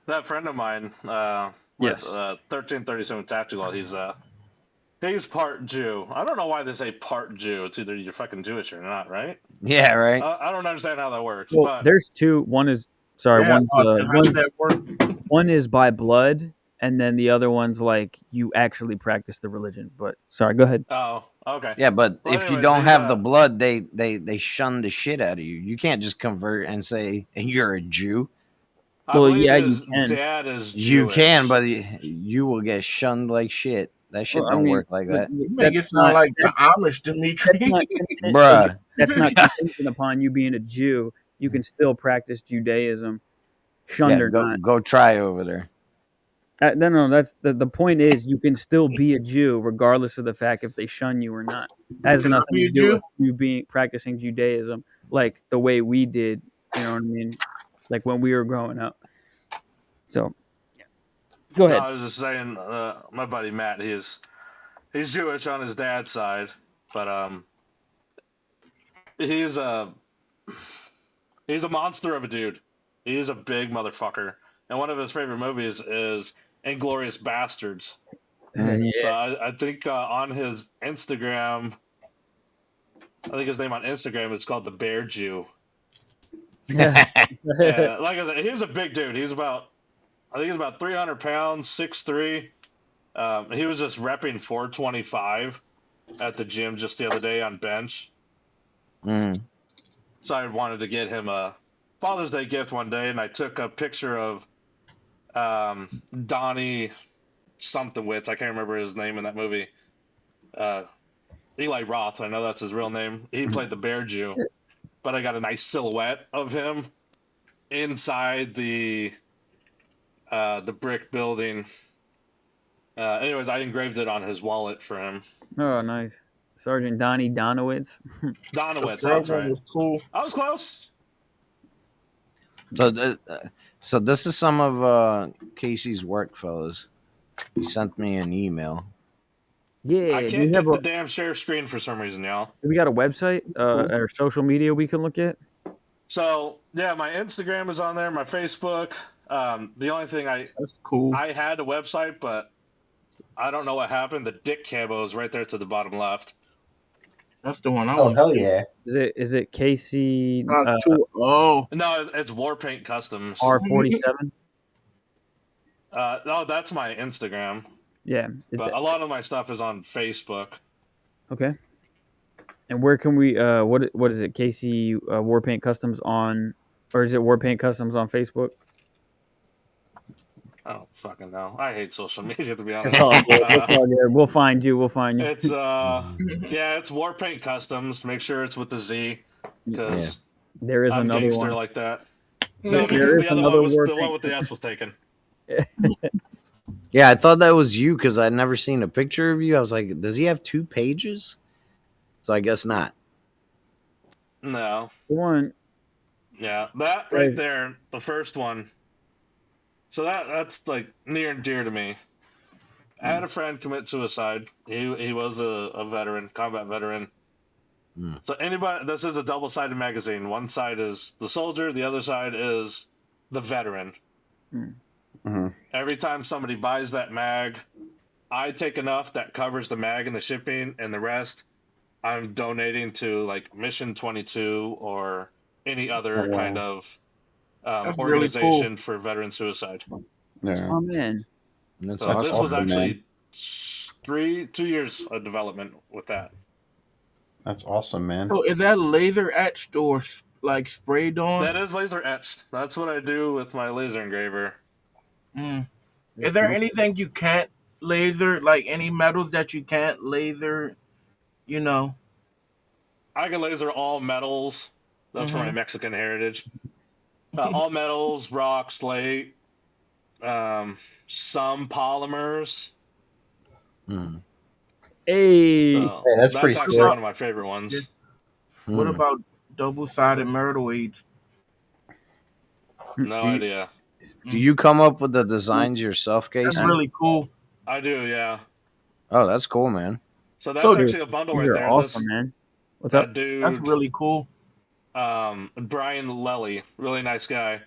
That friend of mine, with Yes. 1337 Tactical, he's part Jew. I don't know why they say part Jew. It's either you're fucking Jewish or not, right? Yeah, right. I don't understand how that works. Well, but there's two. One is Yeah, Austin, how does that work? one is by blood, and then the other one's like you actually practice the religion. But sorry, go ahead. oh, okay. Yeah, but Well, if you anyways, don't he's, have the blood, they shun the shit out of you. You can't just convert and say you're a Jew. I Well, believe yeah, you his can. dad is Jewish. You can, but you will get shunned like shit. That shit Well, I don't mean, work like that. You make it sound like the Amish, Dimitri. That's not Bruh. That's not contingent upon you being a Jew. You can still practice Judaism, shunned Yeah, or not. go try over there. No. That's the point is you can still be a Jew regardless of the fact if they shun you or not. It has Can I nothing be to a do Jew? with you being practicing Judaism like the way we did. You know what I mean? Like when we were growing up. So, yeah. Go ahead. No, I was just saying, my buddy Matt, he's Jewish on his dad's side, but he's a monster of a dude. He's a big motherfucker, and one of his favorite movies is Inglorious Bastards. Yeah. I think on his Instagram, I think his name on Instagram is called the Bear Jew. Yeah. And like I said, he's a big dude. I think he's about 300 pounds, 6'3". He was just repping 425 at the gym just the other day on bench. So I wanted to get him a Father's Day gift one day, and I took a picture of Donnie somethingwitz. I can't remember his name in that movie. Eli Roth, I know that's his real name. He played the Bear Jew, but I got a nice silhouette of him inside the brick building. Anyways, I engraved it on his wallet for him. Oh, nice. Sergeant Donnie Donowitz. Donowitz, that's right. Was cool. I was close. So this is some of Casey's work, fellas. He sent me an email. Yeah. I can't get the damn share screen for some reason, y'all. We got a website or social media we can look at? So, yeah, my Instagram is on there, my Facebook. The only thing That's cool. I had a website, but I don't know what happened. The dick camo is right there to the bottom left. That's the one I Oh want. hell yeah! Is it Kasey No, it's Warpaint Customs. R47? No, that's my Instagram. Yeah. But a lot of my stuff is on Facebook. Okay. And where can we what is it? Kasey Warpaint Customs on, or is it Warpaint Customs on Facebook? I don't fucking know. I hate social media, to be honest. It's all good. It's all good. We'll find you. It's it's Warpaint Customs. Make sure it's with the Z, because there is I'm another gangster one. like that. No, No, there because is the other another one was the Warpaint one with the S was taken. Yeah, I thought that was you because I'd never seen a picture of you. I was like, does he have 2 pages? So I guess not. No. One. Yeah, that right there, the first one. So that's like near and dear to me. I had a friend commit suicide. He was a veteran, combat veteran. So anybody, this is a double-sided magazine. One side is the soldier, the other side is the veteran. Every time somebody buys that mag, I take enough that covers the mag and the shipping, and the rest I'm donating to like Mission 22 or any other kind of organization really cool. for veteran suicide. Yeah. Oh man, That's So this was awesome, actually 2 years of development with that. That's awesome, man. So is that laser etched or like sprayed on? That is laser etched. That's what I do with my laser engraver. Is there anything you can't laser, like any metals that you can't laser? You know, I can laser all metals. That's for my Mexican heritage. All metals, rock, slate, some polymers. Hey, that's pretty actually sick. one of my favorite ones. What about double-sided myrtle age? No idea. Do you come up with the designs yourself, Kasey? That's really cool. I do, yeah. Oh, that's cool, man. So that's actually a bundle right there. Awesome, man. What's up? Dude, That's really cool. Brian Lelly, really nice guy.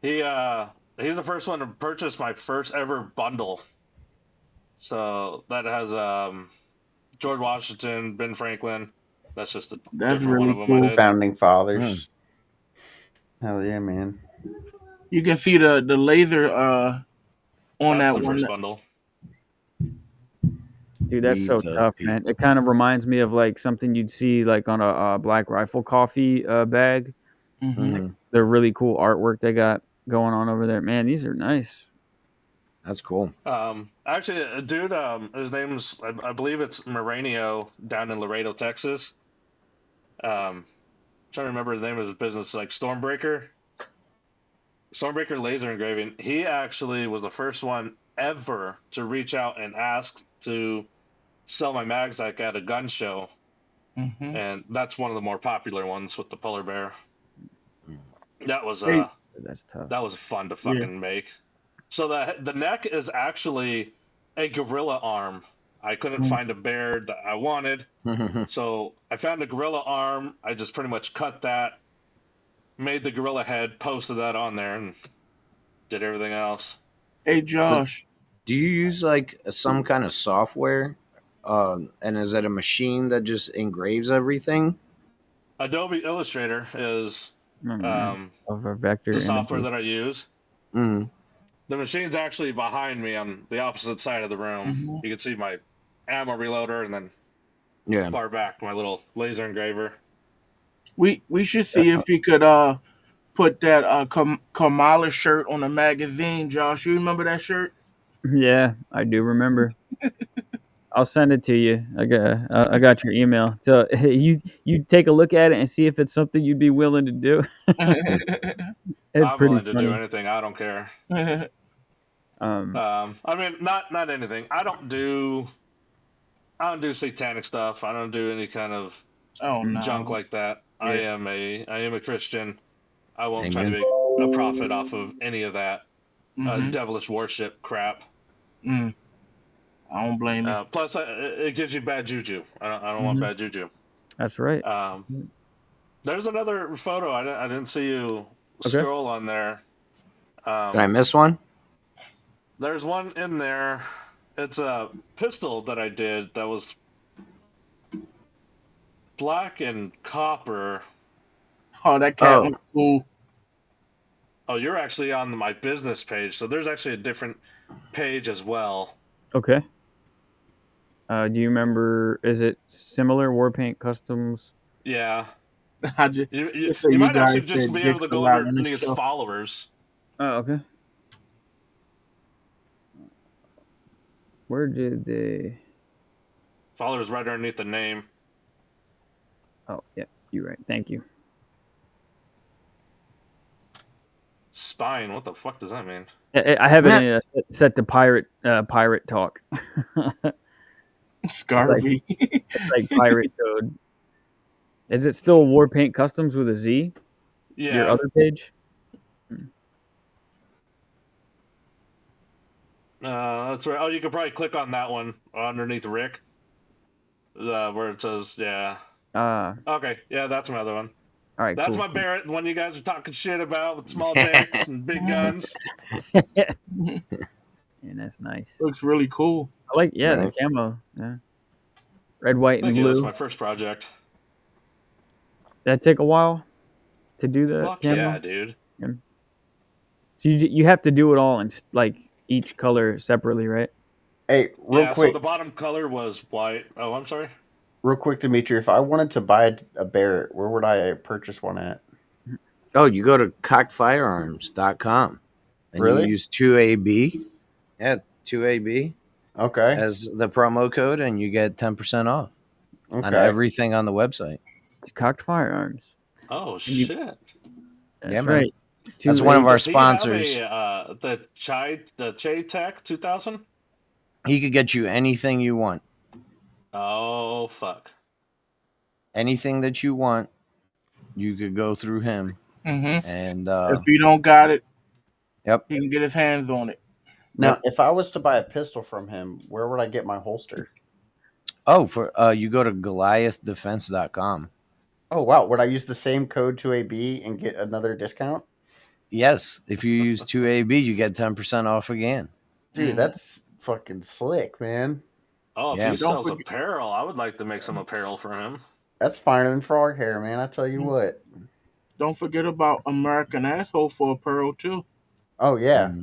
He's the first one to purchase my first ever bundle. So that has George Washington, Ben Franklin. That's just a different really one of them. cool. Founding fathers. Hell yeah, man. You can see the laser on That's that the one. first bundle. Dude, that's so tough, man. It kind of reminds me of like something you'd see like on a Black Rifle coffee bag. Like, the really cool artwork they got going on over there. Man, these are nice. That's cool. Actually, a dude, his name's, I believe it's Moranio down in Laredo, Texas. Trying to remember the name of his business, like Stormbreaker Laser Engraving. He actually was the first one ever to reach out and ask to sell my mags like at a gun show. And that's one of the more popular ones with the polar bear. That was that's tough. That was fun to fucking make. So the neck is actually a gorilla arm. I couldn't find a bear that I wanted, so I found a gorilla arm. I just pretty much cut that, made the gorilla head, posted that on there, and did everything else. Hey Josh, do you use like some kind of software? And is it a machine that just engraves everything? Adobe Illustrator is over vector the software that I use. Mm-hmm. The machine's actually behind me on the opposite side of the room. You can see my ammo reloader and then far back my little laser engraver. We should see if we could put that Kamala shirt on a magazine. Josh, you remember that shirt? Yeah, I do remember. I'll send it to you. I got your email. So you take a look at it and see if it's something you'd be willing to do. I'm willing to do anything. I don't care. I mean, not anything. I don't do satanic stuff. I don't do any kind of junk like that. Yeah. I am a Christian. I won't try to make a profit off of any of that devilish worship crap. I don't blame you. Plus, it gives you bad juju. I don't want bad juju. That's right. There's another photo. I didn't see you scroll on there. Did I miss one? There's one in there. It's a pistol that I did that was black and copper. Oh, that cat was cool. Oh, you're actually on my business page, so there's actually a different page as well. Okay. Do you remember? Is it similar Warpaint Customs? Yeah. You might actually just be able to go underneath followers. Oh, okay. Where did they? Followers right underneath the name. Oh, yeah, you're right. Thank you. Spine. What the fuck does that mean? I have it set to pirate talk. Scarvy. It's like pirate code. Is it still Warpaint Customs with a Z? Yeah. Your other page? That's right. Oh, you could probably click on that one underneath Rick, where it says, yeah. Okay, yeah, that's my other one. All right, that's cool. my Barrett, the one you guys are talking shit about with small tanks and big guns. And that's nice. Looks really cool. I like, the camo. Yeah. Red, white, and Thank you. blue. That's my first project. That take a while to do the Fuck camo? yeah, dude. Yeah. So you have to do it all in like each color separately, right? Hey, real quick. So the bottom color was white. Oh, I'm sorry. Real quick, Dimitri, if I wanted to buy a Barrett, where would I purchase one at? Oh, you go to cockedfirearms.com and Really? you use 2AB. Yeah, 2AB. Okay. As the promo code, and you get 10% off on everything on the website. It's Cocked Firearms. Oh, shit. That's right. That's one of our sponsors. He have the Chai Tech 2000? He could get you anything you want. Oh, fuck. Anything that you want, you could go through him. Mm-hmm. And if you don't got it, he can get his hands on it. Now, if I was to buy a pistol from him, where would I get my holster? Oh, you go to GoliathDefense.com. Oh, wow. Would I use the same code 2AB and get another discount? Yes. If you use 2AB, you get 10% off again. Dude, that's fucking slick, man. Oh, if he sells apparel, I would like to make some apparel for him. That's finer than frog hair, man. I tell you what. Don't forget about American Asshole for apparel, too. Oh, yeah.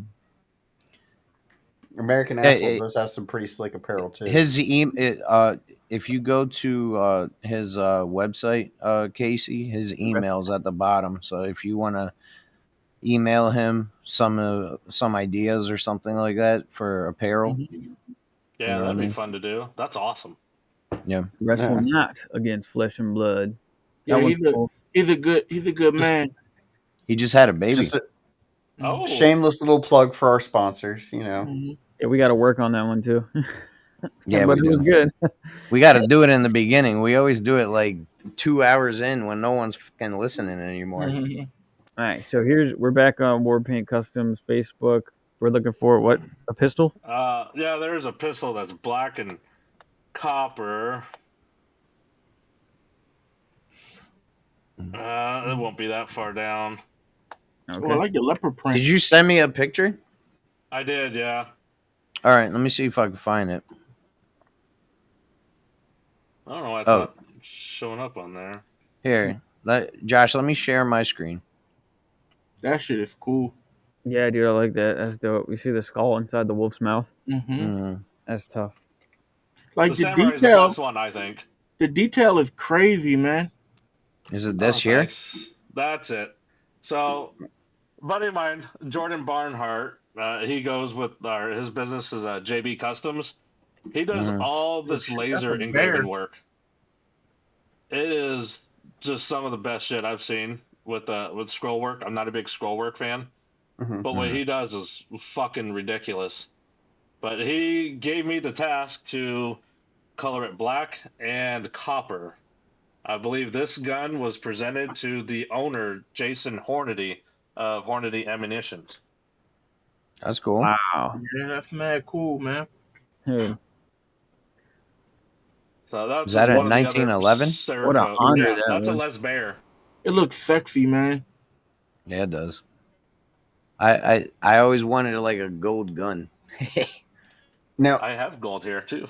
American Asshole does have some pretty slick apparel, too. His if you go to his website, Kasey, his email's at the bottom. So if you want to email him some ideas or something like that for apparel. Yeah, that'd be fun to do. That's awesome. Yeah. Wrestle not against flesh and blood. Yeah, he's a good man. He just had a baby. Shameless little plug for our sponsors, you know. Mm-hmm. Yeah, we got to work on that one too. Yeah, but it was good. We got to do it in the beginning. We always do it like 2 hours in when no one's fucking listening anymore. Mm-hmm. All right, so we're back on Warpaint Customs Facebook. We're looking for what? A pistol? Yeah, there's a pistol that's black and copper. It won't be that far down. Okay. Oh, I like the leopard print. Did you send me a picture? I did, yeah. All right, let me see if I can find it. I don't know why it's not showing up on there. Here, Josh, let me share my screen. That shit is cool. Yeah, dude, I like that. That's dope. You see the skull inside the wolf's mouth? Mm-hmm. Mm-hmm. That's tough. Like the detail, the best one, I think. The detail is crazy, man. Is it this here? Thanks. That's it. So, buddy of mine, Jordan Barnhart, he goes with his business is JB Customs. He does all this laser engraving work. It is just some of the best shit I've seen with scroll work. I'm not a big scroll work fan, but what he does is fucking ridiculous. But he gave me the task to color it black and copper. I believe this gun was presented to the owner, Jason Hornady, of Hornady Ammunitions. That's cool. Wow. Yeah, that's mad cool, man. Dude. So that's is that a 1911? What a Honda that that's was. a Les Bear. It looks sexy, man. Yeah, it does. I always wanted like a gold gun. Now I have gold here too.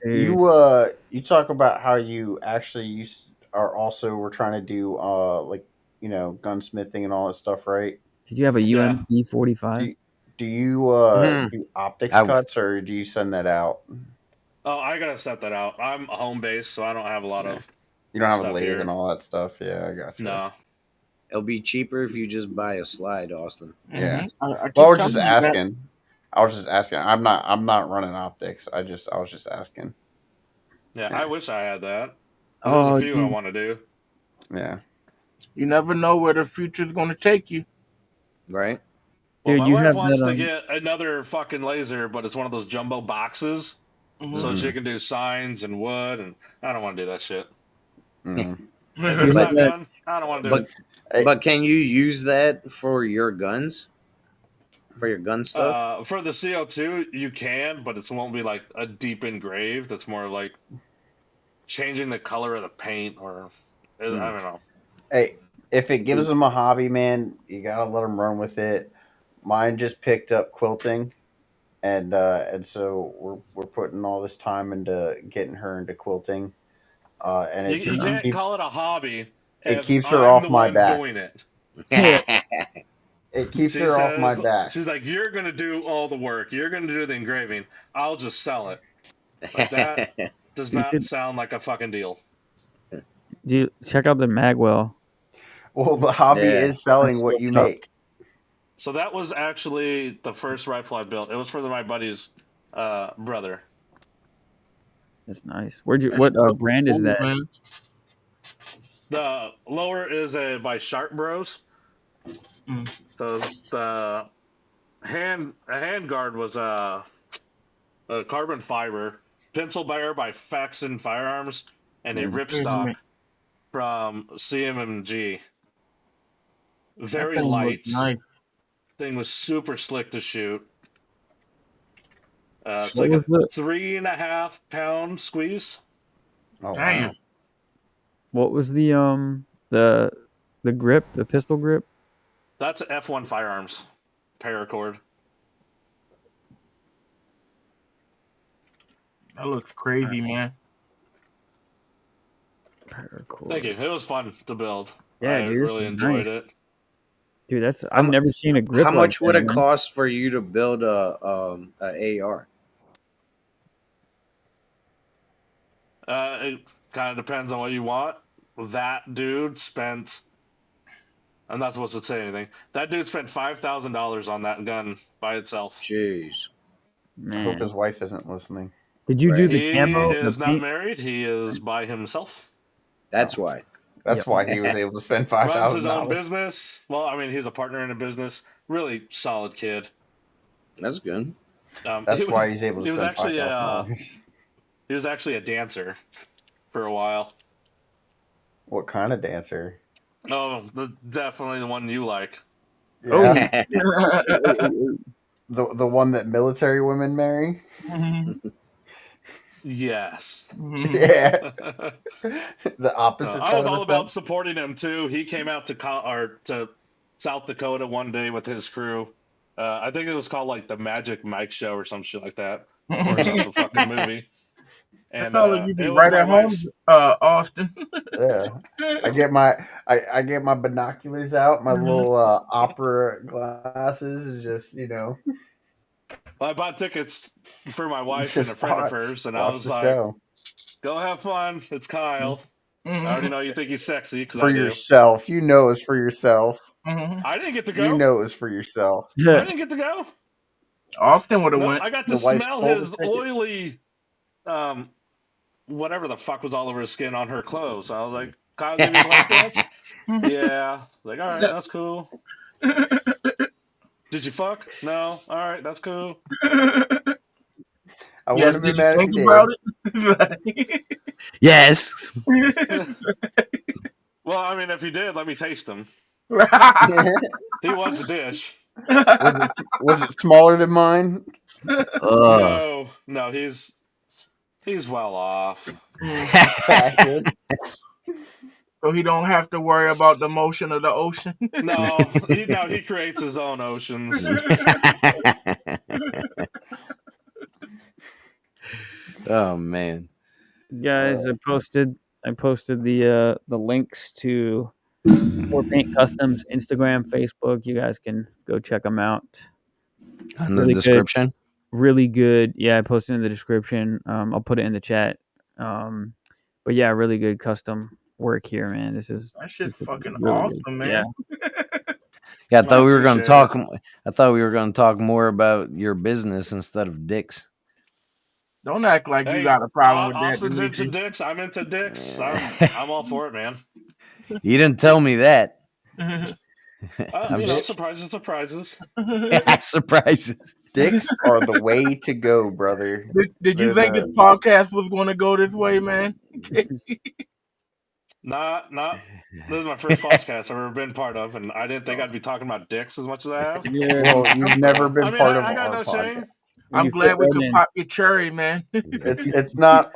You talk about how you actually were trying to do gunsmithing and all that stuff, right? Did you have a UMP 45? Do you do optics cuts or do you send that out? Oh, I gotta set that out. I'm home based, so I don't have a lot of. You don't have a lathe and all that stuff. Yeah, I got you. No. It'll be cheaper if you just buy a slide, Austin. Yeah. I was just asking. I'm not running optics. I was just asking. Yeah, I wish I had that. There's a few I want to do. Yeah. You never know where the future's going to take you. Right. Well, Dude, my you wife have wants that to get another fucking laser, but it's one of those jumbo boxes, so she can do signs and wood, and I don't want to do that shit. If it's not done, I don't want to do it. But can you use that for your guns? For your gun stuff? For the CO2, you can, but it won't be like a deep engraved. It's more like changing the color of the paint, or I don't know. Hey, if it gives them a hobby, man, you gotta let them run with it. Mine just picked up quilting, and so we're putting all this time into getting her into quilting, and it You just can't keeps call it a hobby it if keeps her I'm off the my one back. doing it. It keeps She her off my says, back. she's like, you're gonna do all the work. You're gonna do the engraving. I'll just sell it. Like that does not sound like a fucking deal. Check out the Magwell. Well, the hobby is selling what you make. So that was actually the first rifle I built. It was for my buddy's brother. That's nice. What brand is that? Man. The lower is by Sharp Bros. The hand guard was a carbon fiber pencil bearer by Faxon Firearms, and a ripstock from CMMG. Very light. Nice. Thing was super slick to shoot. It's What like a was it? 3.5 pound squeeze. Oh Damn. wow! What was the grip, the pistol grip? That's a F1 Firearms paracord. That looks crazy, man. Paracord. Thank you. It was fun to build. Yeah, I dude, this really is enjoyed nice. it. Dude, I've never seen a grip. How much like would that, it man. cost for you to build a AR? It kind of depends on what you want. That dude spent, I'm not supposed to say anything. That dude spent $5,000 on that gun by itself. Jeez. I hope Man, his wife isn't listening. did you do the He camo? is the not paint? married. He is by himself. That's why. That's why he was able to spend Runs his $5,000. own business. Well, I mean, he's a partner in a business. Really solid kid. That's good. That's why he's able to he was spend actually $5,000. He was actually a dancer for a while. What kind of dancer? No, definitely the one you like. Yeah. The one that military women marry? Yes. Yeah. The opposite I side was of all the about fence? supporting him too. He came out to South Dakota one day with his crew. I think it was called like the Magic Mike Show or some shit like that, or some fucking movie. That And sounds like you be it was right my at home, wife's. Austin. Yeah. I get my binoculars out, my little opera glasses, and just, I bought tickets for my wife just and a friend of hers, and I watch was the like, show. "Go have fun." It's Kyle. I already know you think he's sexy because For I do. yourself. You know it's for yourself. I didn't get to go. You know it was for yourself. I didn't get to go. Austin would have No, went. I got to The wife smell stole the his tickets. oily, whatever the fuck was all over his skin on her clothes. I was like, "Kyle, give me a lap dance." Yeah. Like, all right, that's cool. Did you fuck? No. All right, that's cool. I Yes, wouldn't have been did you mad if think you about did. it? Yes. Well, I mean, if he did, let me taste him. He was a dish. Was it smaller than mine? No, he's well off. So he don't have to worry about the motion of the ocean. No, he creates his own oceans. Oh man. Guys, I posted the links to Warpaint Customs Instagram, Facebook. You guys can go check them out. On the description. Really good. Yeah, I posted in the description. I'll put it in the chat. But yeah, really good custom work here, man. That shit's fucking really awesome, good. man. Yeah, I thought we were going to appreciate talk. I thought we were going to talk more about your business instead of dicks. Don't act like Hey, you got a problem with Austin's that. into Dimitri. dicks. I'm into dicks. I'm all for it, man. You didn't tell me that. Surprises. Surprises. Dicks are the way to go, brother. Did you They're think this podcast was going to go this way, man? Not. This is my first podcast I've ever been part of, and I didn't think I'd be talking about dicks as much as I have. Well, you've never been part of I got our no podcast. shame. I'm glad we could pop your cherry, man. It's not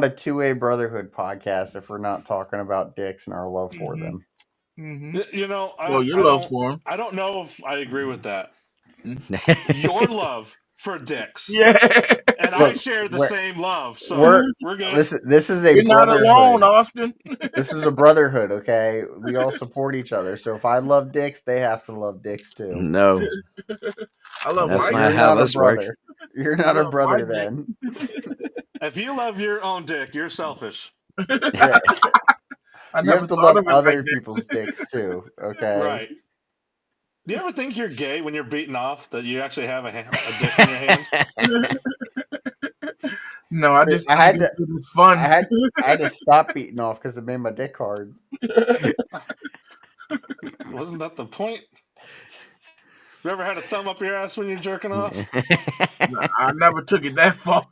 a two-way brotherhood podcast if we're not talking about dicks and our love for them. Mm-hmm. You know, your love for him. I don't know if I agree with that. Your love for dicks, yeah, and I share the same love, so we're good. This is a You're not brotherhood. alone, Austin. This is a brotherhood, okay? We all support each other. So if I love dicks, they have to love dicks too. No, I love that's Mike. not how this works. You're not a brother then. If you love your own dick, you're selfish. Yeah. You have to love other people's dicks too, okay? Right. Do you ever think you're gay when you're beating off that you actually have a dick in your hand? No, I just I had to. It was fun. I had to stop beating off because it made my dick hard. Wasn't that the point? You ever had a thumb up your ass when you're jerking off? No, I never took it that far.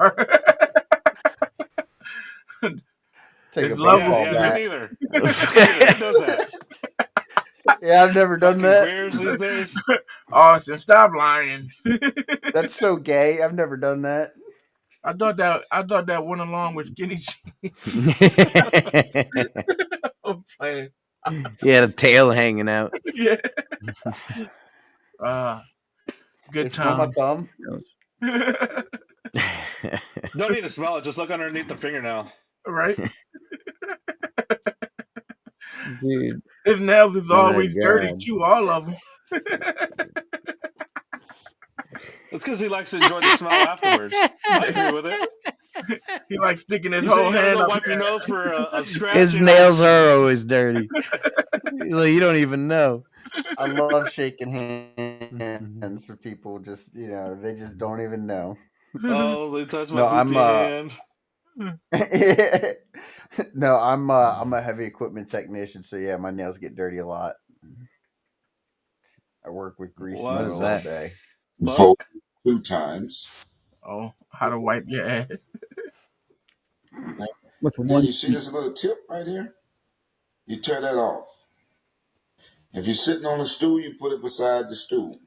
Take It's a baseball Me bat. neither. Who does that? Yeah, I've never done that. Queers these days? Austin, stop lying. That's so gay. I've never done that. I thought that went along with skinny jeans. I'm playing. He had a tail hanging out. Yeah. Good Smell my time. thumb. Don't need to smell it. Just look underneath the fingernail. Right? Dude. His nails is always God. dirty too, all of them. It's because he likes to enjoy the smell afterwards. I agree with it. He likes sticking his You whole say you hand gotta up. go wipe your nose for a scratch. His nails are always dirty. You don't even know. I love shaking hands for people. Just they just don't even know. Oh, they touch my No, I'm hand. No, I'm a heavy equipment technician, so yeah, my nails get dirty a lot. I work with grease What nails is all that? day. Vote 2 times. Oh, how to wipe your ass. With Then one you see this little tip right here? You tear that off. If you're sitting on a stool, you put it beside the stool.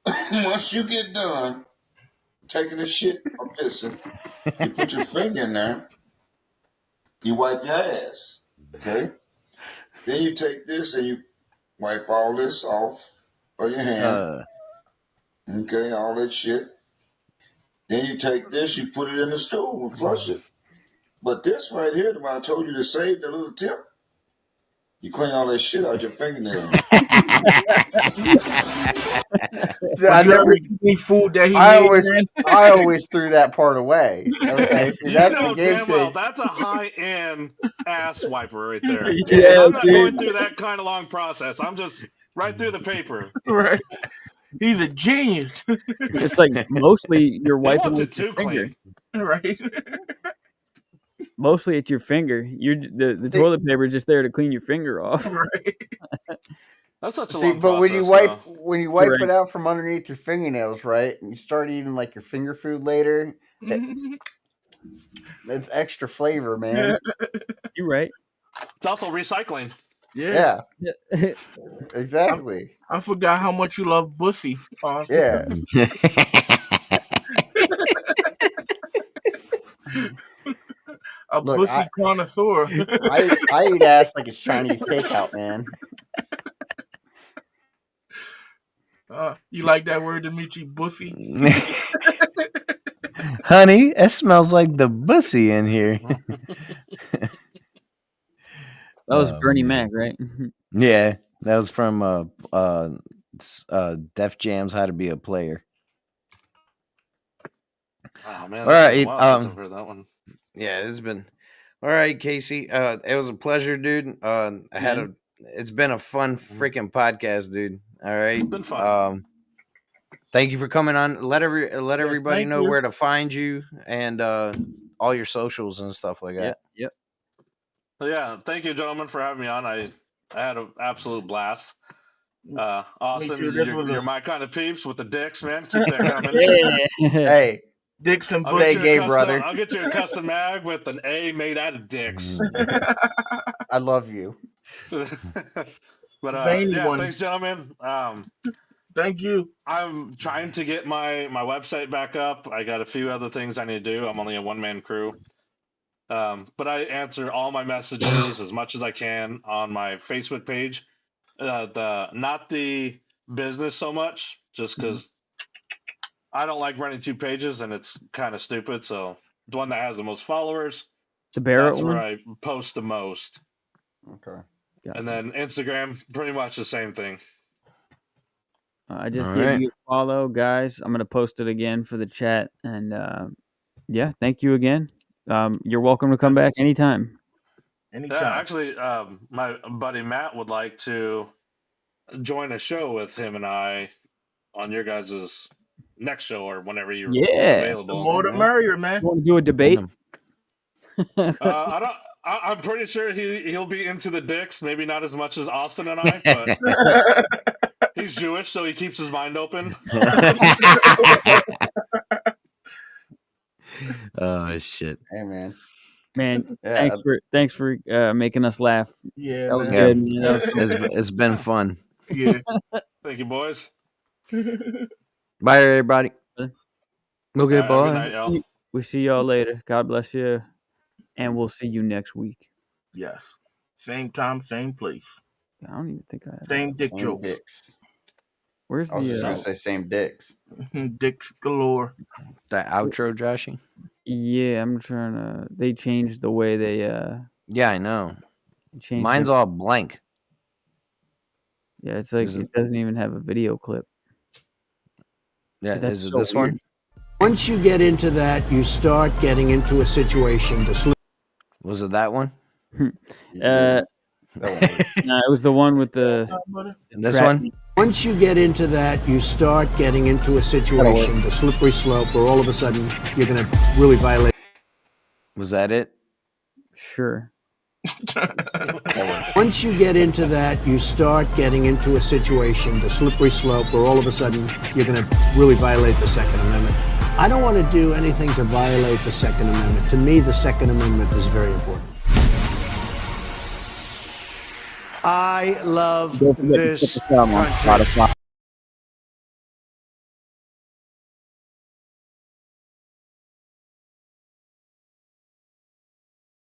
Once you get done taking a shit or pissing, you put your finger in there, you wipe your ass. Okay? Then you take this and you wipe all this off of your hand. Okay, all that shit. Then you take this, you put it in the stool and flush it. But this right here, the one I told you to save the little tip, you clean all that shit out your fingernail. I never eat food that he I made, always man. I always threw that part away. Okay, see that's the game damn well, changer. that's a high-end ass wiper right there. Yeah, I'm not dude. going through that kind of long process. I'm just right through the paper. Right. He's a genius. It's like mostly you're He wiping wants with it your too finger. clean. Right. Mostly it's your finger. You're the toilet paper is just there to clean your finger off. Right. That's such a See, long but process. when you wipe Correct. it out from underneath your fingernails, right, and you start eating like your finger food later, it's extra flavor, man. You're right. It's also recycling. Yeah. Yeah, exactly. I forgot how much you love bussy. Austin. Yeah. A Look, bussy connoisseur. I eat ass like it's Chinese takeout, man. You like that word, Dimitri? Bussy? Honey, it smells like the bussy in here. That was Bernie Mac, right? Yeah, that was from Def Jam's How to Be a Player. Oh man, All right, I've heard that one. Yeah, it's been all right, Kasey. It was a pleasure, dude. It's been a fun freaking podcast, dude. All right, It's been fun. Thank you for coming on. Let everybody thank know you. where to find you and all your socials and stuff like that. Yep. So yeah, thank you, gentlemen, for having me on. I had an absolute blast. Austin, too. This was you're a my kind of peeps with the dicks, man. Keep that coming. Yeah. Hey, dicks and I'll get stay you a gay, custom- brother. I'll get you a custom mag with an A made out of dicks. I love you. But Veiny yeah, ones. thanks, gentlemen. Thank you. I'm trying to get my website back up. I got a few other things I need to do. I'm only a one-man crew. But I answer all my messages as much as I can on my Facebook page. Not the business so much, just because I don't like running 2 pages and it's kind of stupid. So the one that has the most followers, The Barrett that's where one. I post the most. Okay. Gotcha. And then Instagram, pretty much the same thing. I just All gave right. you a follow, guys. I'm gonna post it again for the chat, and yeah, thank you again. You're welcome to come back anytime. Anytime. Yeah, actually, my buddy Matt would like to join a show with him and I on your guys' next show or whenever you're Yeah. The available. more the merrier, man. You want to do a debate? I'm pretty sure he'll be into the dicks. Maybe not as much as Austin and I, but he's Jewish, so he keeps his mind open. Oh shit. Hey, man. Man, Yeah. thanks for making us laugh. Yeah, That was man. good. Man. That was It's been fun. Yeah. Thank you, boys. Bye, everybody. Okay, Have a bye. good night, y'all. We see y'all later. God bless you, and we'll see you next week. Yes. Same time, same place. I don't even think I have. Same dick Same jokes. dicks. Where's I was just the? gonna say same dicks. Dicks galore. The outro, Joshy. Yeah, I'm trying to. They changed the way they Yeah, I know. changed. Mine's it. all blank. Yeah, it's like Is it it- doesn't even have a video clip. Yeah, That's is it so this weird. one? Once you get into that, you start getting into a situation. Was it that one? That one was- No, it was the one with the. This Trap- one? Once you get into that, you start getting into a situation, the slippery slope, where all of a sudden you're going to really violate. Was that it? Sure. Once you get into that, you start getting into a situation, the slippery slope, where all of a sudden you're going to really violate the Second Amendment. I don't want to do anything to violate the Second Amendment. To me, the Second Amendment is very important. I love Don't forget to check this us out on country. Spotify.